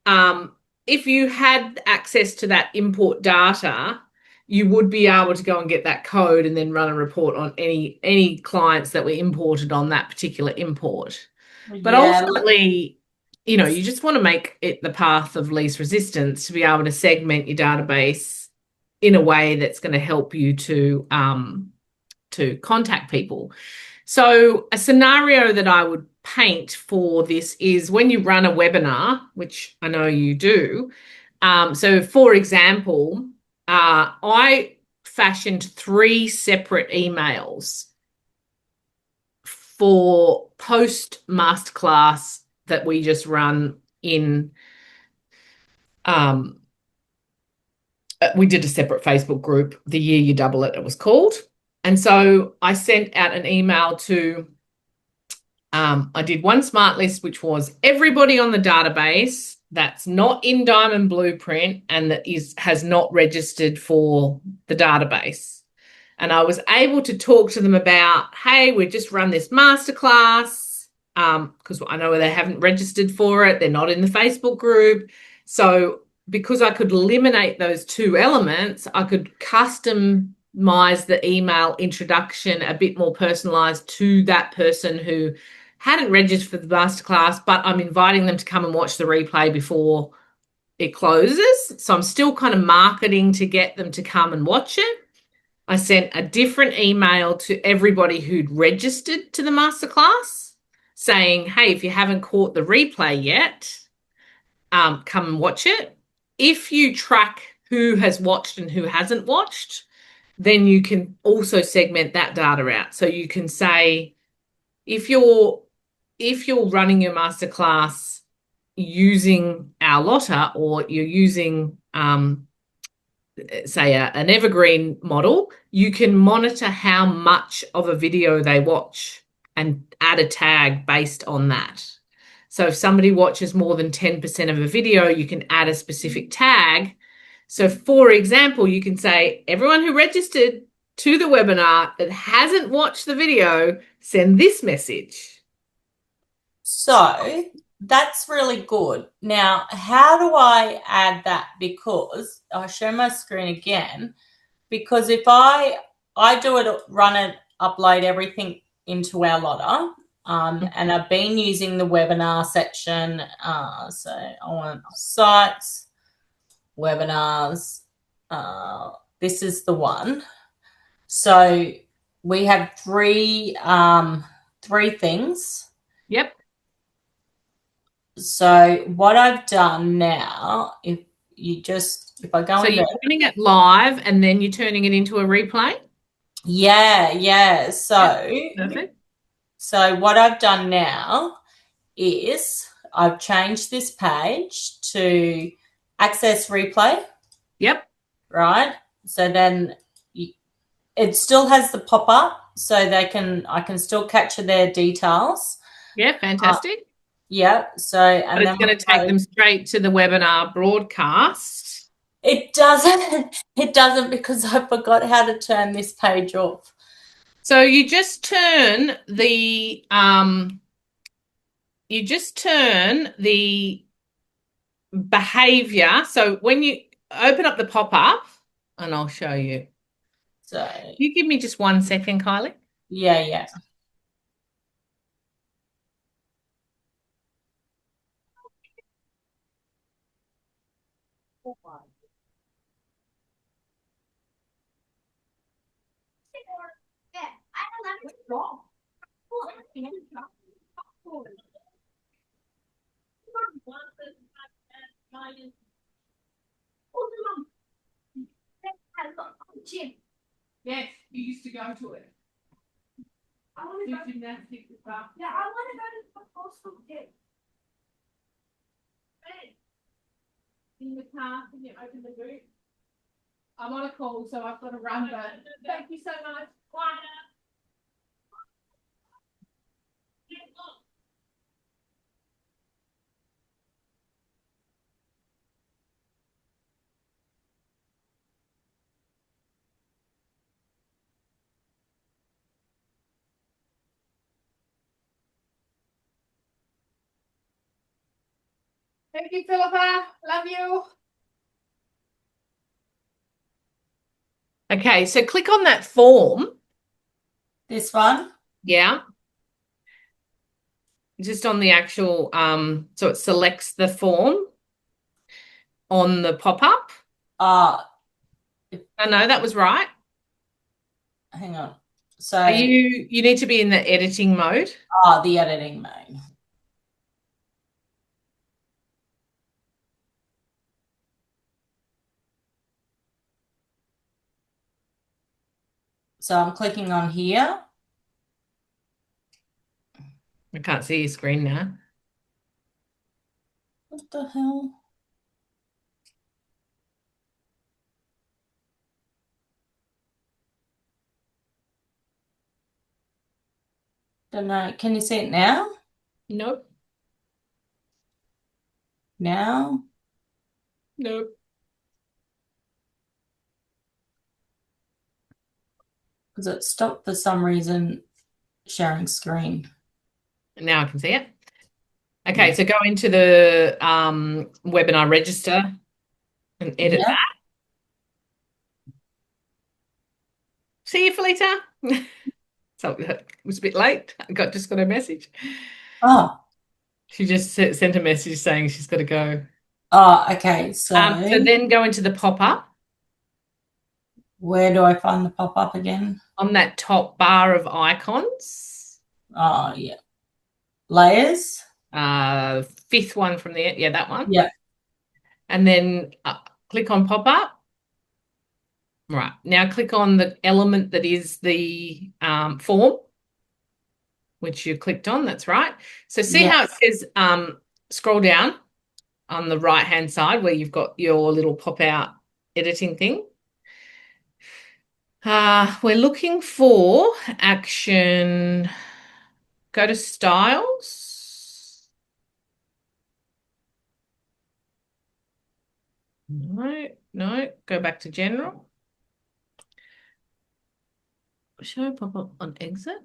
If you had access to that import data, you would be able to go and get that code and then run a report on any clients that were imported on that particular import. But ultimately, you just want to make it the path of least resistance to be able to segment your database in a way that's going to help you to contact people. So a scenario that I would paint for this is when you run a webinar, which I know you do. So for example, I fashioned 3 separate emails for post masterclass that we just run in. We did a separate Facebook group, The Year You Double It was called. And so I sent out an email to, I did one smart list, which was everybody on the database that's not in Diamond Blueprint and that has not registered for the database. And I was able to talk to them about, hey, we've just run this masterclass, because I know they haven't registered for it. They're not in the Facebook group. So because I could eliminate those two elements, I could customize the email introduction a bit more personalized to that person who hadn't registered for the masterclass, but I'm inviting them to come and watch the replay before it closes. So I'm still kind of marketing to get them to come and watch it. I sent a different email to everybody who'd registered to the masterclass saying, hey, if you haven't caught the replay yet, come and watch it. If you track who has watched and who hasn't watched, then you can also segment that data out. So you can say, if you're running your masterclass using our Lotta, or you're using say an evergreen model, you can monitor how much of a video they watch and add a tag based on that. So if somebody watches more than 10% of a video, you can add a specific tag. So for example, you can say, everyone who registered to the webinar that hasn't watched the video, send this message.
So that's really good. Now, how do I add that? Because I'll show my screen again. Because if I do it, run it, upload everything into our Lotta, and I've been using the webinar section. So I want sites, webinars. This is the one. So we have three things.
Yep.
So what I've done now, if I go
so you're turning it live and then you're turning it into a replay?
Yeah. So
perfect.
So what I've done now is I've changed this page to access replay.
Yep.
Right. So then it still has the pop-up, so I can still capture their details.
Yeah, fantastic.
Yeah. So and
but it's going to take them straight to the webinar broadcast.
It doesn't because I forgot how to turn this page off.
So you just turn the behavior. So when you open up the pop-up, and I'll show you.
So
can you give me just 1 second, Kylie?
Yeah.
Yes, you used to go to it. I want to go to gymnastics and stuff. Yeah, I want to go to the postal gym. In the car, can you open the boot? I'm on a call, so I've got to run, but thank you so much. Thank you, Philippa. Love you. Okay, so click on that form.
This one?
Yeah. Just on the actual, so it selects the form on the pop-up. I know that was right.
Hang on. So
you need to be in the editing mode.
The editing mode. So I'm clicking on here.
I can't see your screen now.
What the hell? Don't know. Can you see it now?
Nope.
Now?
Nope.
Because it stopped for some reason sharing screen.
Now I can see it. Okay, so go into the webinar register and edit
Yeah.
that. See you, Felita. So it was a bit late. I just got a message.
Oh,
She just sent a message saying she's got to go.
okay.
So then go into the pop-up
Where do I find the pop-up again?
on that top bar of icons.
Oh, yeah. Layers.
Fifth one from the end. Yeah, that one.
Yeah.
And then click on pop-up. Right. Now click on the element that is the form, which you clicked on. That's right. So see how it says scroll down on the right-hand side where you've got your little pop-out editing thing. We're looking for action. Go to styles. No, go back to general. Show pop-up on exit.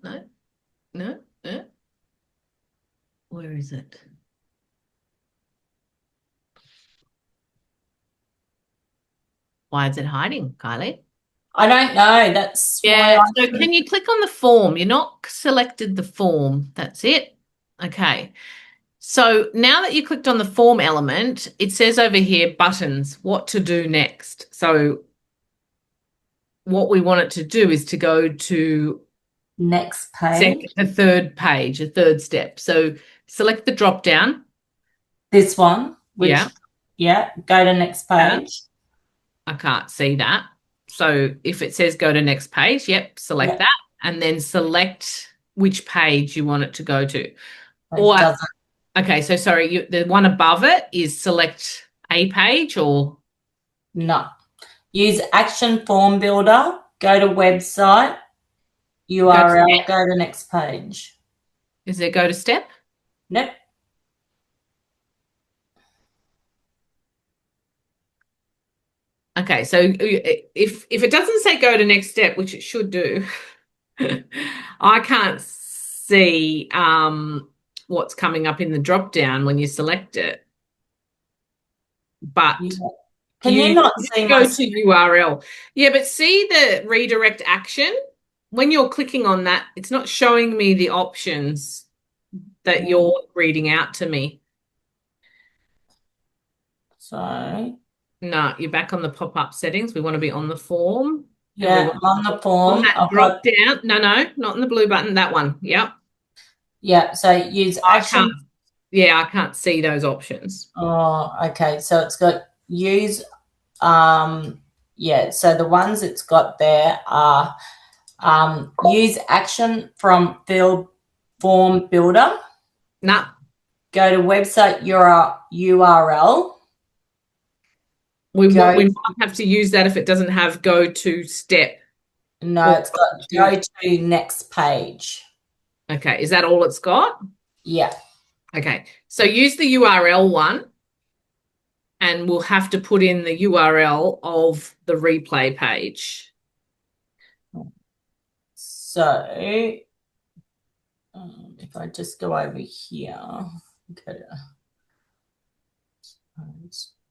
No. Where is it? Why is it hiding, Kylie?
I don't know. That's
Yeah,
why
so can you click on the form? You're not selected the form. That's it. Okay. So now that you clicked on the form element, it says over here buttons, what to do next. So what we want it to do is to go to
next page.
the third page, a third step. So select the drop down.
This one. Yeah. Go to next page.
I can't see that. So if it says go to next page, select that and then select which page you want it to go to. Okay, so sorry, the one above it is select a page or?
No. Use action form builder, go to website, URL, go to next page.
Is there go to step?
Nope.
Okay, so if it doesn't say go to next step, which it should do, I can't see what's coming up in the drop down when you select it. But
can you not see
go to URL? Yeah, but see the redirect action? When you're clicking on that, it's not showing me the options that you're reading out to me.
So
no, you're back on the pop-up settings. We want to be on the form.
Yeah, on the form.
On that drop down. No, not in the blue button. That one. Yep.
Yeah. So use action.
I can't see those options.
Oh, okay. So it's got use. Yeah. So the ones it's got there are use action from field form builder.
No.
Go to website URL.
We might have to use that if it doesn't have go to step.
No, it's got go to next page.
Okay, is that all it's got?
Yeah.
Okay, so use the URL one and we'll have to put in the URL of the replay page.
So if I just go over here, go to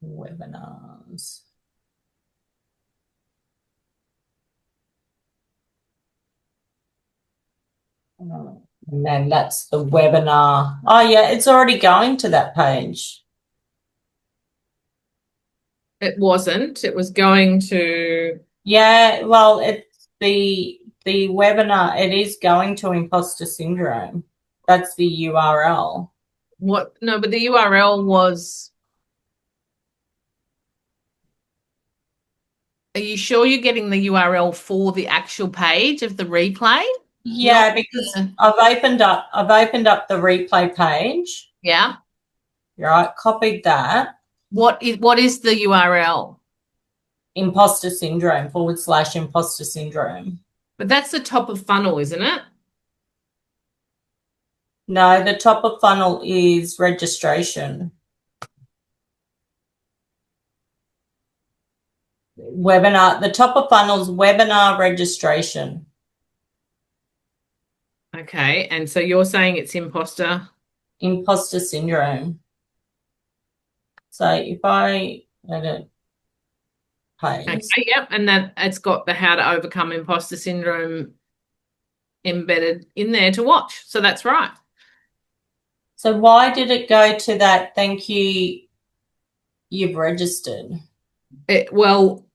webinars. And then that's the webinar. Oh, yeah, it's already going to that page.
It wasn't. It was going to...
Yeah, well, it's the webinar. It is going to imposter syndrome. That's the URL.
What? No, but the URL was... Are you sure you're getting the URL for the actual page of the replay?
Yeah, because I've opened up the replay page.
Yeah.
Right, copied that.
What is the URL?
Imposter syndrome / imposter syndrome.
But that's the top of funnel, isn't it?
No, the top of funnel is registration. Webinar, the top of funnel is webinar registration.
Okay, and so you're saying it's imposter
syndrome. So if I page.
Okay, yep, and that it's got the how to overcome imposter syndrome embedded in there to watch. So that's right.
So why did it go to that? Thank you. You've registered.
Well,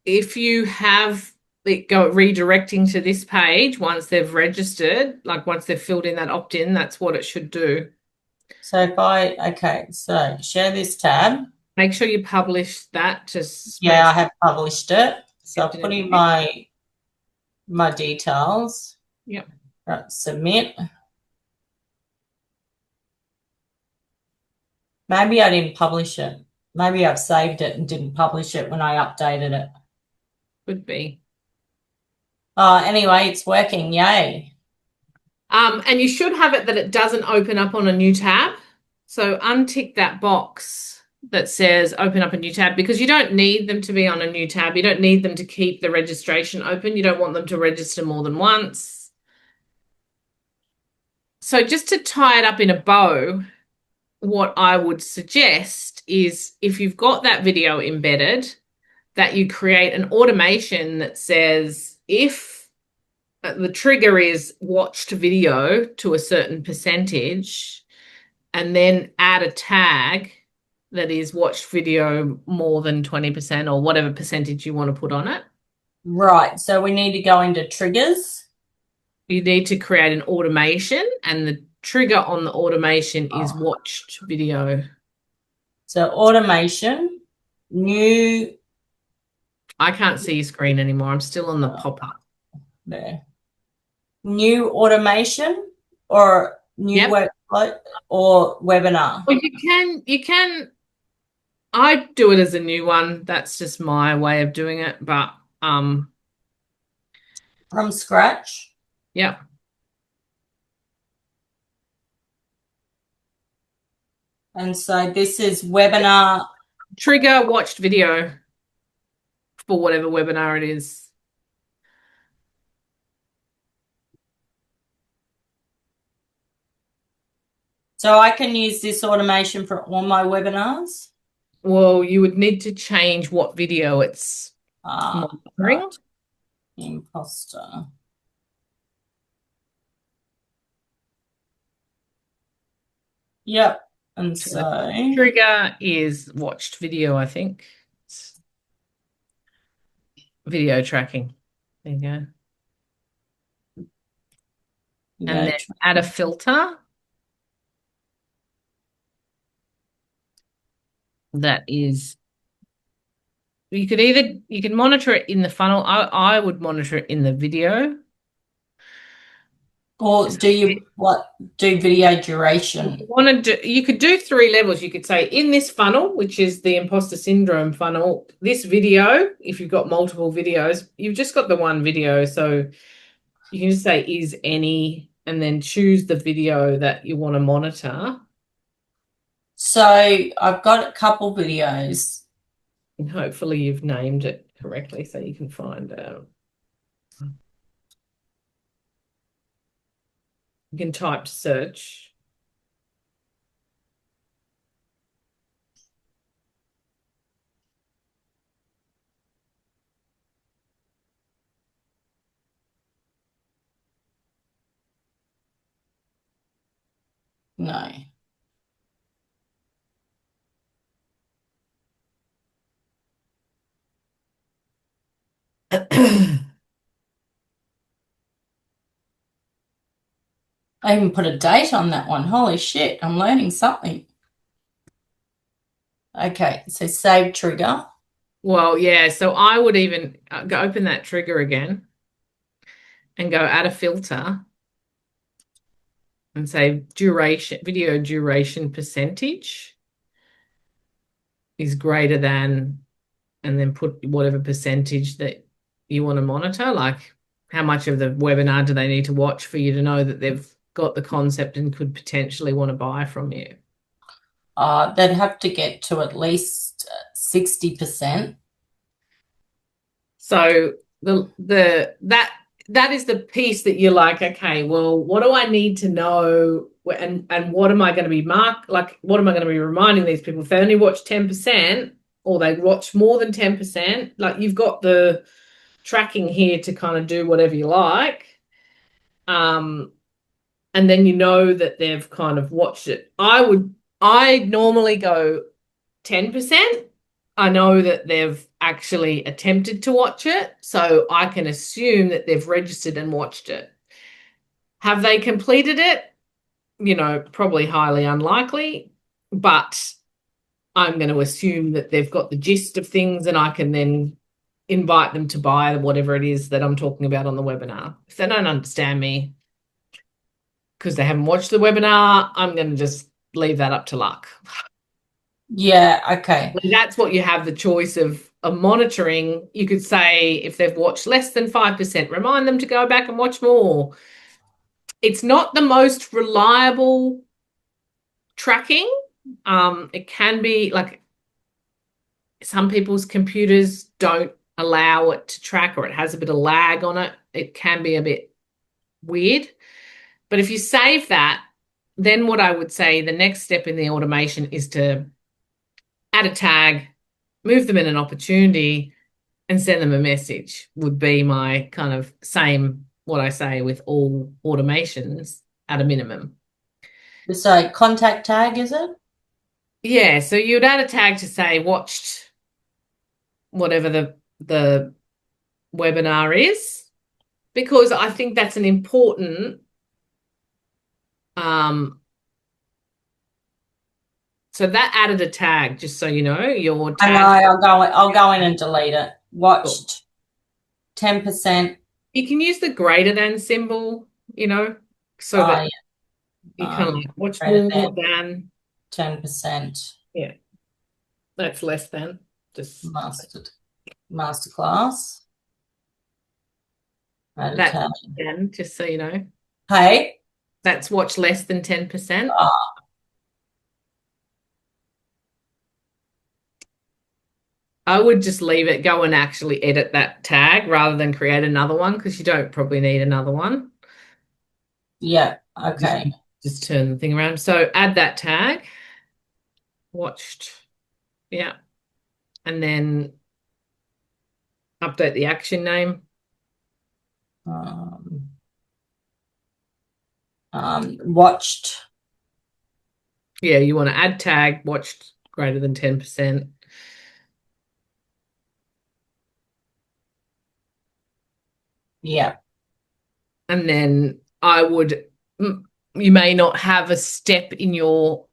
if you have it go redirecting to this page once they've registered, like once they've filled in that opt-in, that's what it should do.
So so share this tab.
Make sure you publish that. Just
Yeah, I have published it. So I'll put in my details.
Yep.
Right, submit. Maybe I didn't publish it. Maybe I've saved it and didn't publish it when I updated it.
Could be.
Anyway, it's working. Yay.
And you should have it that it doesn't open up on a new tab. So untick that box that says open up a new tab, because you don't need them to be on a new tab. You don't need them to keep the registration open. You don't want them to register more than once. So just to tie it up in a bow, what I would suggest is if you've got that video embedded, that you create an automation that says if the trigger is watched video to a certain percentage, and then add a tag that is watched video more than 20% or whatever percentage you want to put on it.
Right. So we need to go into triggers.
You need to create an automation, and the trigger on the automation is watched video.
So automation, new.
I can't see your screen anymore. I'm still on the pop-up.
There. New automation or new workflow or webinar?
Well, you can. I do it as a new one. That's just my way of doing it. But
from scratch.
Yeah.
And so this is webinar.
Trigger watched video for whatever webinar it is.
So I can use this automation for all my webinars?
Well, you would need to change what video it's monitoring.
Imposter. Yep. And so
trigger is watched video, I think. Video tracking. There you go. And then add a filter. That is, you can monitor it in the funnel. I would monitor it in the video.
Or do video duration?
You could do 3 levels. You could say in this funnel, which is the imposter syndrome funnel, this video, if you've got multiple videos, you've just got the one video. So you can just say is any, and then choose the video that you want to monitor.
So I've got a couple videos.
And hopefully you've named it correctly so you can find out. You can type search.
No. I even put a date on that one. Holy shit, I'm learning something. Okay, so save trigger.
Well, yeah, so I would even go open that trigger again and go add a filter and say video duration percentage is greater than, and then put whatever percentage that you want to monitor, like how much of the webinar do they need to watch for you to know that they've got the concept and could potentially want to buy from you.
They'd have to get to at least 60%.
So that is the piece that you're like, okay, well, what do I need to know, and what am I going to be what am I going to be reminding these people? If they only watch 10%, or they watch more than 10%, like you've got the tracking here to kind of do whatever you like. And then you know that they've kind of watched it. I normally go 10%. I know that they've actually attempted to watch it, so I can assume that they've registered and watched it. Have they completed it? Probably highly unlikely, but I'm going to assume that they've got the gist of things and I can then invite them to buy whatever it is that I'm talking about on the webinar. If they don't understand me because they haven't watched the webinar, I'm going to just leave that up to luck.
Yeah, okay.
That's what you have the choice of monitoring. You could say if they've watched less than 5%, remind them to go back and watch more. It's not the most reliable tracking. It can be like some people's computers don't allow it to track, or it has a bit of lag on it. It can be a bit weird. But if you save that, then what I would say the next step in the automation is to add a tag, move them in an opportunity, and send them a message would be my kind of same what I say with all automations at a minimum.
So contact tag, is it?
Yeah, so you'd add a tag to say watched whatever the webinar is, because I think that's an important so that added a tag, just so you know, your tag.
I know, I'll go in and delete it. Watched 10%.
You can use the greater than symbol, so that you kind of like watch more than
10%.
Yeah. That's less than just
masterclass.
That's then, just so you know.
Hey?
That's watch less than 10%. I would just leave it, go and actually edit that tag rather than create another one, because you don't probably need another one.
Yeah, okay.
Just turn the thing around. So add that tag, watched, yeah. And then update the action name.
Watched.
Yeah, you want to add tag, watched greater than 10%.
Yeah.
And then you may not have a step in your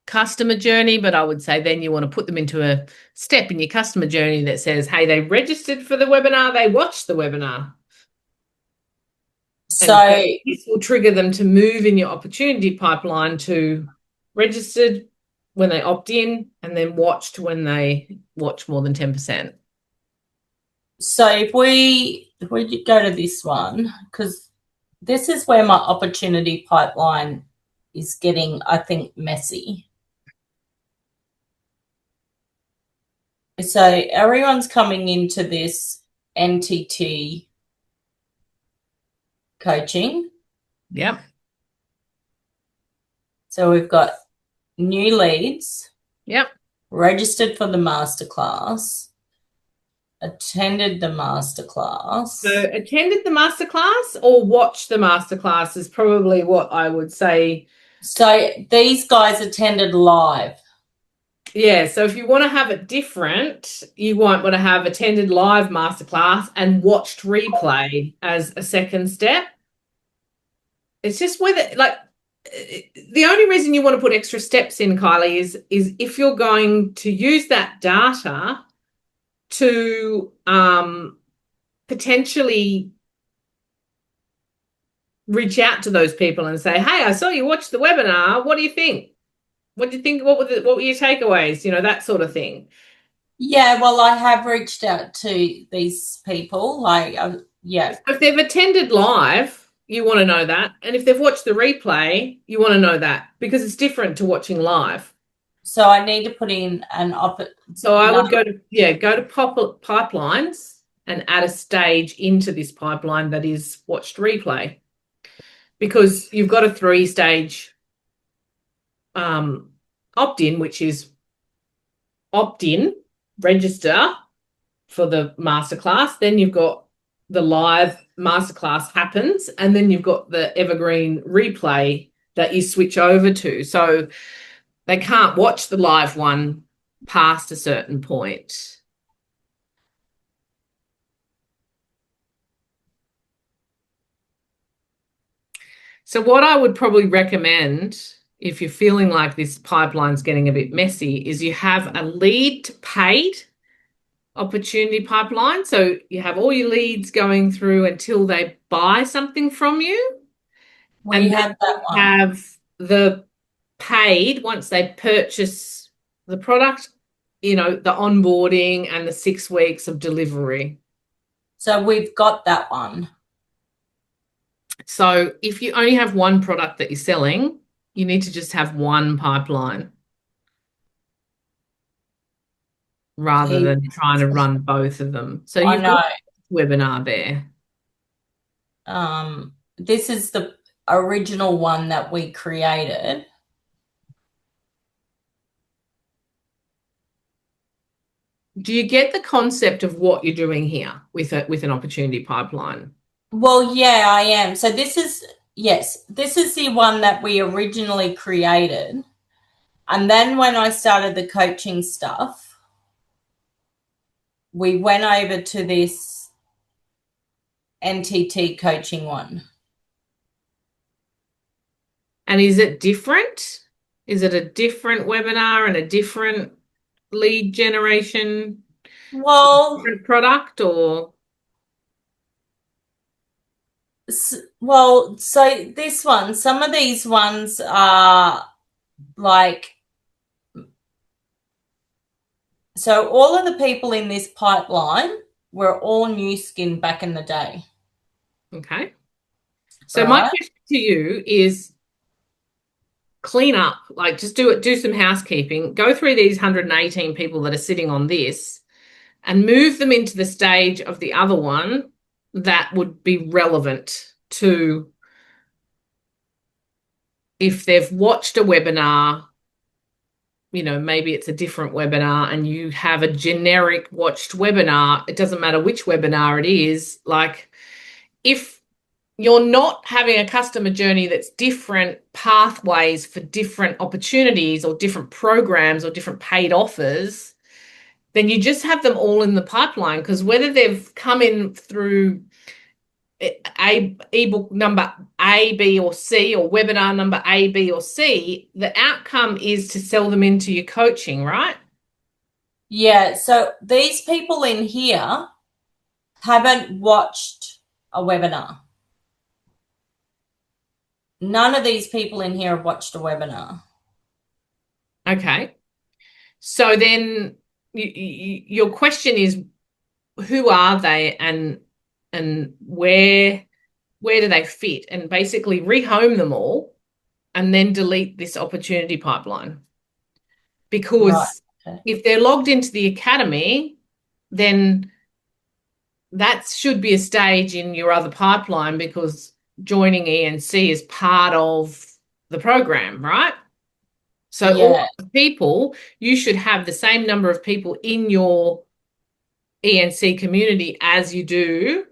customer journey, but I would say then you want to put them into a step in your customer journey that says, hey, they registered for the webinar, they watched the webinar.
So
this will trigger them to move in your opportunity pipeline to registered when they opt in, and then watched when they watch more than 10%.
So if we go to this one, because this is where my opportunity pipeline is getting, I think, messy. So everyone's coming into this NTT coaching.
Yep.
So we've got new leads.
Yep.
Registered for the masterclass. Attended the masterclass.
So attended the masterclass or watched the masterclass is probably what I would say.
So these guys attended live.
Yeah, so if you want to have it different, you want to have attended live masterclass and watched replay as a second step. It's just whether, like, the only reason you want to put extra steps in, Kylie, is if you're going to use that data to potentially reach out to those people and say, hey, I saw you watch the webinar. What do you think? What do you think? What were your takeaways? That sort of thing.
Yeah, well, I have reached out to these people. Yeah.
If they've attended live, you want to know that. And if they've watched the replay, you want to know that, because it's different to watching live.
So I need to put in an
So I would go to pipelines and add a stage into this pipeline that is watched replay, because you've got a 3-stage opt-in, which is opt in, register for the masterclass. Then you've got the live masterclass happens, and then you've got the evergreen replay that you switch over to. So they can't watch the live one past a certain point. So what I would probably recommend, if you're feeling like this pipeline's getting a bit messy, is you have a lead to paid opportunity pipeline. So you have all your leads going through until they buy something from you.
We have that one.
Have the paid once they purchase the product, the onboarding and the 6 weeks of delivery.
So we've got that one.
So if you only have one product that you're selling, you need to just have one pipeline rather than trying to run both of them. So you've got a webinar there.
This is the original one that we created.
Do you get the concept of what you're doing here with an opportunity pipeline?
Well, yeah, I am. So this is the one that we originally created. And then when I started the coaching stuff, we went over to this NTT coaching one.
And is it different? Is it a different webinar and a different lead generation product, or?
Well, so this one, some of these ones are like, so all of the people in this pipeline were all new skin back in the day.
Okay. So my question to you is clean up, like just do some housekeeping, go through these 118 people that are sitting on this and move them into the stage of the other one that would be relevant to if they've watched a webinar, maybe it's a different webinar and you have a generic watched webinar. It doesn't matter which webinar it is. Like if you're not having a customer journey that's different pathways for different opportunities or different programs or different paid offers, then you just have them all in the pipeline, because whether they've come in through ebook number A, B, or C, or webinar number A, B, or C, the outcome is to sell them into your coaching, right?
Yeah. So these people in here haven't watched a webinar. None of these people in here have watched a webinar.
Okay. So then your question is, who are they and where do they fit? And basically rehome them all and then delete this opportunity pipeline. Because if they're logged into the academy, then that should be a stage in your other pipeline, because joining ENC is part of the program, right? So all the people, you should have the same number of people in your ENC community as you do.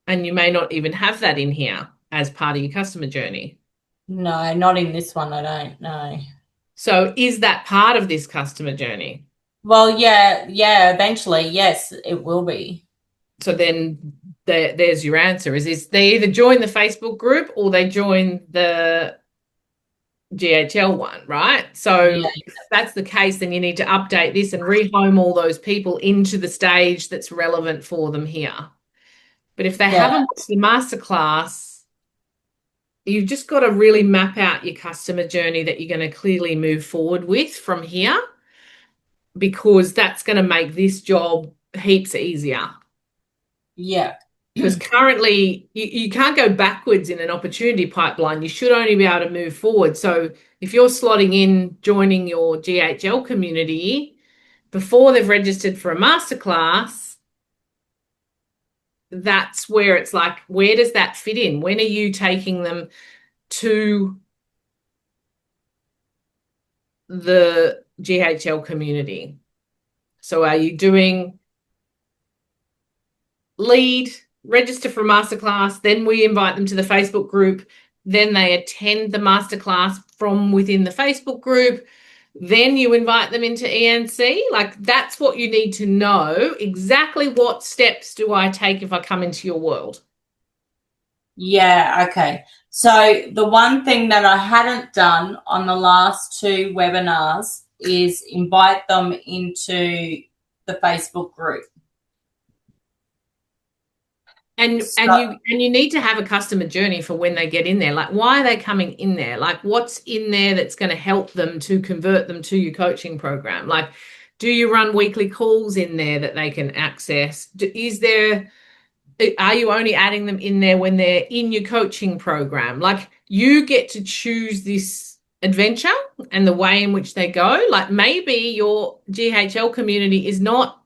And you may not even have that in here as part of your customer journey.
No, not in this one, I don't know.
So is that part of this customer journey?
Well, yeah, eventually, yes, it will be.
So then there's your answer, is they either join the Facebook group or they join the GHL one, right? So if that's the case, then you need to update this and rehome all those people into the stage that's relevant for them here. But if they haven't watched the masterclass, you've just got to really map out your customer journey that you're going to clearly move forward with from here, because that's going to make this job heaps easier.
Yeah.
Because currently you can't go backwards in an opportunity pipeline. You should only be able to move forward. So if you're slotting in joining your GHL community before they've registered for a masterclass, that's where it's like, where does that fit in? When are you taking them to the GHL community? So are you doing lead, register for a masterclass, then we invite them to the Facebook group, then they attend the masterclass from within the Facebook group, then you invite them into ENC? Like, that's what you need to know. Exactly what steps do I take if I come into your world?
Yeah, okay. So the one thing that I hadn't done on the last 2 webinars is invite them into the Facebook group.
And you need to have a customer journey for when they get in there. Like, why are they coming in there? Like, what's in there that's going to help them to convert them to your coaching program? Like, do you run weekly calls in there that they can access? Are you only adding them in there when they're in your coaching program? Like, you get to choose this adventure and the way in which they go. Like, maybe your GHL community is not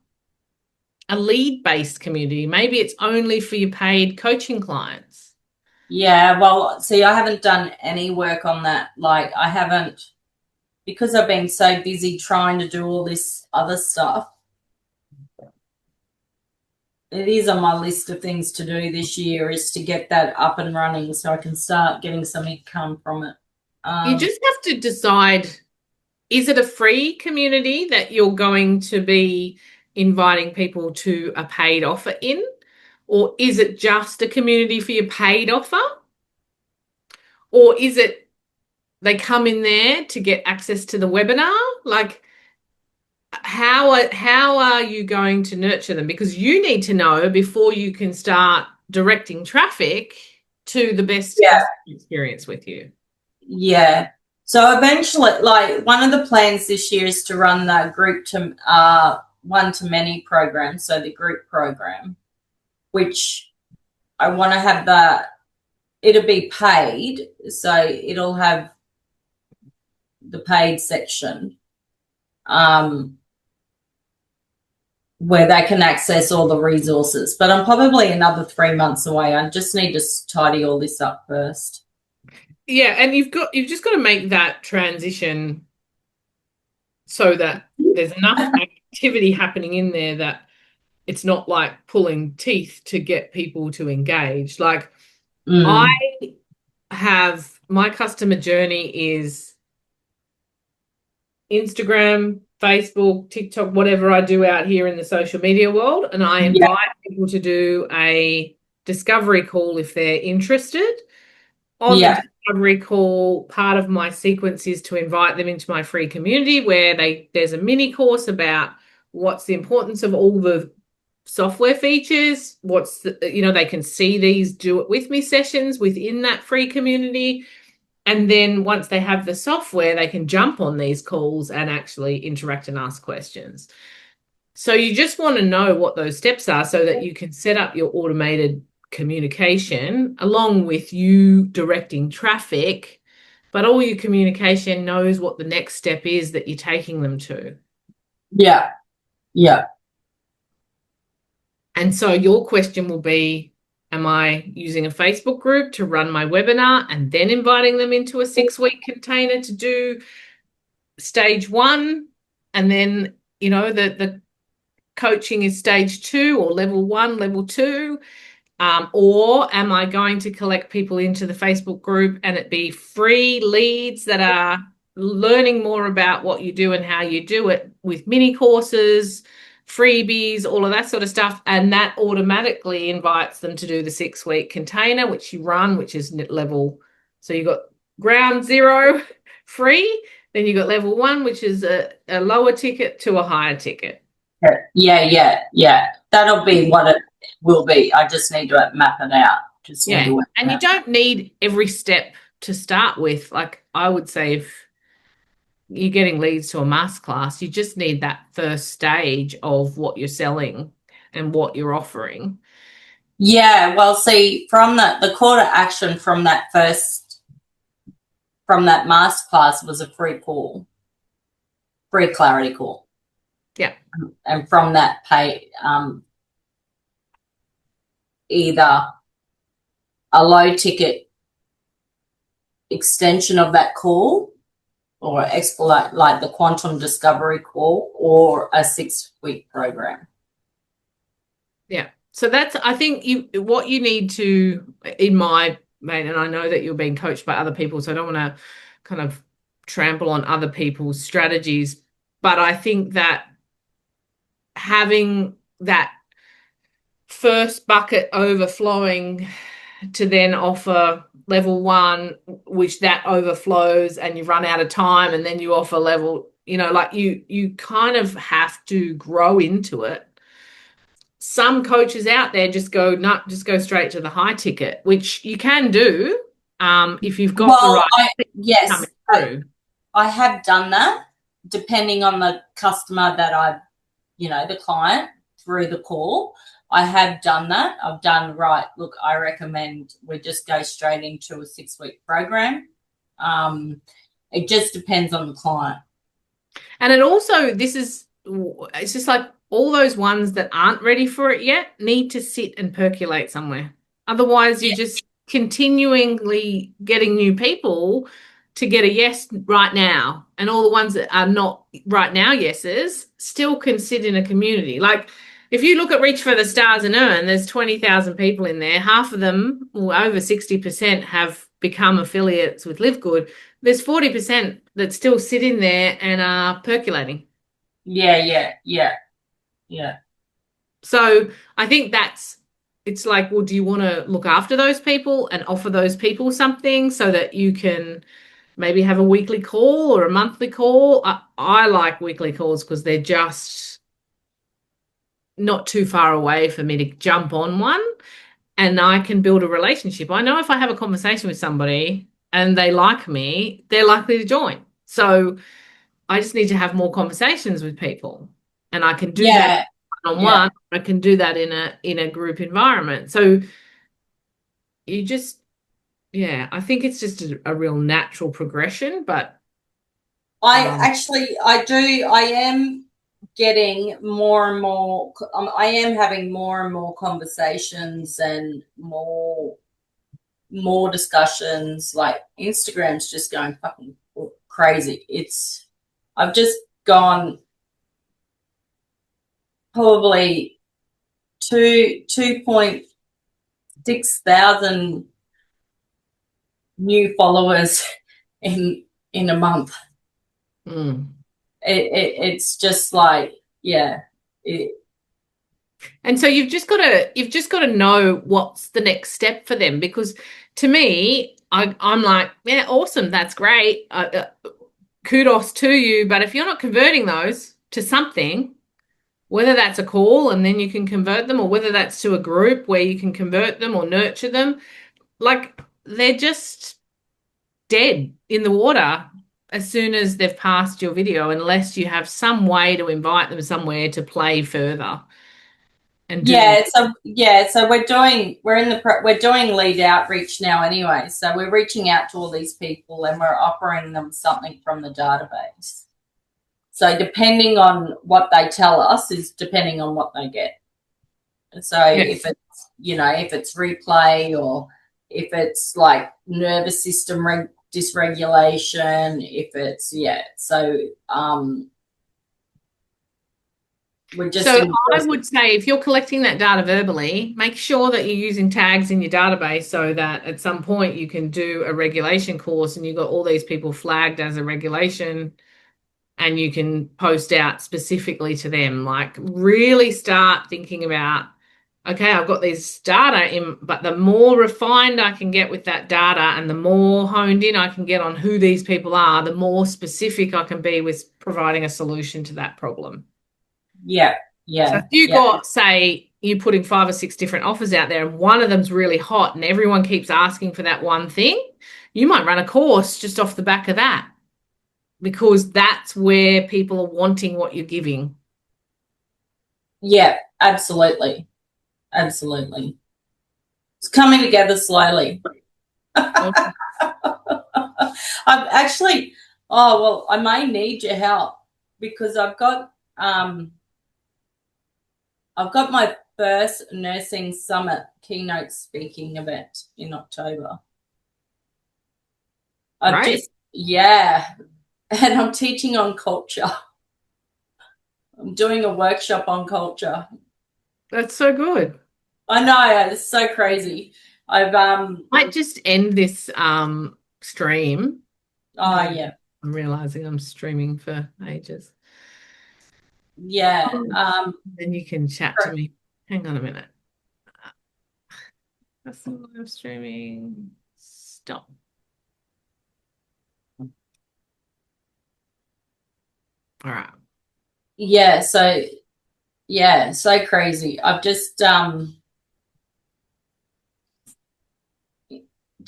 a lead-based community. Maybe it's only for your paid coaching clients.
Yeah, well, see, I haven't done any work on that. Like, I haven't, because I've been so busy trying to do all this other stuff. It is on my list of things to do this year, is to get that up and running so I can start getting some income from it.
You just have to decide, is it a free community that you're going to be inviting people to a paid offer in? Or is it just a community for your paid offer? Or is it they come in there to get access to the webinar? Like, how are you going to nurture them? Because you need to know before you can start directing traffic to the best customer experience with you.
Yeah. So eventually, like, one of the plans this year is to run the group to one-to-many program, so the group program, which I want to have it'll be paid, so it'll have the paid section where they can access all the resources. But I'm probably another 3 months away. I just need to tidy all this up first.
Yeah, and you've just got to make that transition so that there's enough activity happening in there that it's not like pulling teeth to get people to engage. Like, I have my customer journey is Instagram, Facebook, TikTok, whatever I do out here in the social media world. And I invite people to do a discovery call if they're interested. On the discovery call, part of my sequence is to invite them into my free community where there's a mini course about what's the importance of all the software features, they can see these do it with me sessions within that free community. And then once they have the software, they can jump on these calls and actually interact and ask questions. So you just want to know what those steps are so that you can set up your automated communication along with you directing traffic, but all your communication knows what the next step is that you're taking them to.
Yeah. Yeah.
And so your question will be, am I using a Facebook group to run my webinar and then inviting them into a 6-week container to do stage 1? And then, the coaching is stage 2 or level 1, level 2. Or am I going to collect people into the Facebook group and it be free leads that are learning more about what you do and how you do it with mini courses, freebies, all of that sort of stuff, and that automatically invites them to do the 6-week container, which you run, which is level. So you've got ground 0 free, then you've got level 1, which is a lower ticket to a higher ticket.
Yeah. That'll be what it will be. I just need to map it out.
And you don't need every step to start with. Like, I would say if you're getting leads to a masterclass, you just need that first stage of what you're selling and what you're offering.
Yeah, well, see, from the call to action from that masterclass was a free call, free clarity call.
Yeah.
And from that pay, either a low ticket extension of that call or explore like the Quantum Discovery Call or a 6-week program.
Yeah. So that's, I think what you need to, in my main, and I know that you're being coached by other people, so I don't want to kind of trample on other people's strategies, but I think that having that first bucket overflowing to then offer level 1, which that overflows and you run out of time, and then you offer level, like you kind of have to grow into it. Some coaches out there just go straight to the high ticket, which you can do if you've got the right
yes
coming through.
I have done that depending on the customer that I've, the client through the call. I have done that. I've done, right, look, I recommend we just go straight into a 6-week program. It just depends on the client.
And it also, it's just like all those ones that aren't ready for it yet need to sit and percolate somewhere. Otherwise, you're just continually getting new people to get a yes right now. And all the ones that are not right now yeses still can sit in a community. Like, if you look at Reach for the Stars and Earn, there's 20,000 people in there. Half of them, or over 60%, have become affiliates with Live Good. There's 40% that still sit in there and are percolating.
Yeah.
So I think it's like, well, do you want to look after those people and offer those people something so that you can maybe have a weekly call or a monthly call? I like weekly calls because they're just not too far away for me to jump on one, and I can build a relationship. I know if I have a conversation with somebody and they like me, they're likely to join. So I just need to have more conversations with people, and I can do that one-on-one. I can do that in a group environment. So you just, I think it's just a real natural progression. But
I am getting more and more, I am having more and more conversations and more discussions. Like, Instagram's just going fucking crazy. I've just gone probably 2.6 thousand new followers in a month. It's just like,
and so you've just got to know what's the next step for them, because to me, I'm like, yeah, awesome, that's great, kudos to you. But if you're not converting those to something, whether that's a call and then you can convert them, or whether that's to a group where you can convert them or nurture them, like, they're just dead in the water as soon as they've passed your video, unless you have some way to invite them somewhere to play further. And
so we're doing lead outreach now anyway. So we're reaching out to all these people and we're offering them something from the database. So depending on what they tell us is depending on what they get. So if it's replay, or if it's like nervous system dysregulation, if it's
I would say, if you're collecting that data verbally, make sure that you're using tags in your database so that at some point you can do a regulation course and you've got all these people flagged as a regulation, and you can post out specifically to them. Like, really start thinking about, okay, I've got this data in, but the more refined I can get with that data and the more honed in I can get on who these people are, the more specific I can be with providing a solution to that problem.
Yeah.
So if you got, say, you're putting 5 or 6 different offers out there and one of them's really hot and everyone keeps asking for that one thing, you might run a course just off the back of that, because that's where people are wanting what you're giving.
Yeah, absolutely. It's coming together slowly.
Okay.
I've actually, I may need your help, because I've got my first nursing summit keynote speaking event in October. and I'm teaching on culture. I'm doing a workshop on culture.
That's so good.
I know, it's so crazy. I've
Might just end this stream.
yeah.
I'm realizing I'm streaming for ages.
Yeah.
Then you can chat to me. Hang on a minute. That's the live streaming. Stop. All right.
Yeah, so crazy. I've just do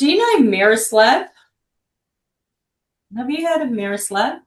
you know Miroslav? Have you heard of Miroslav?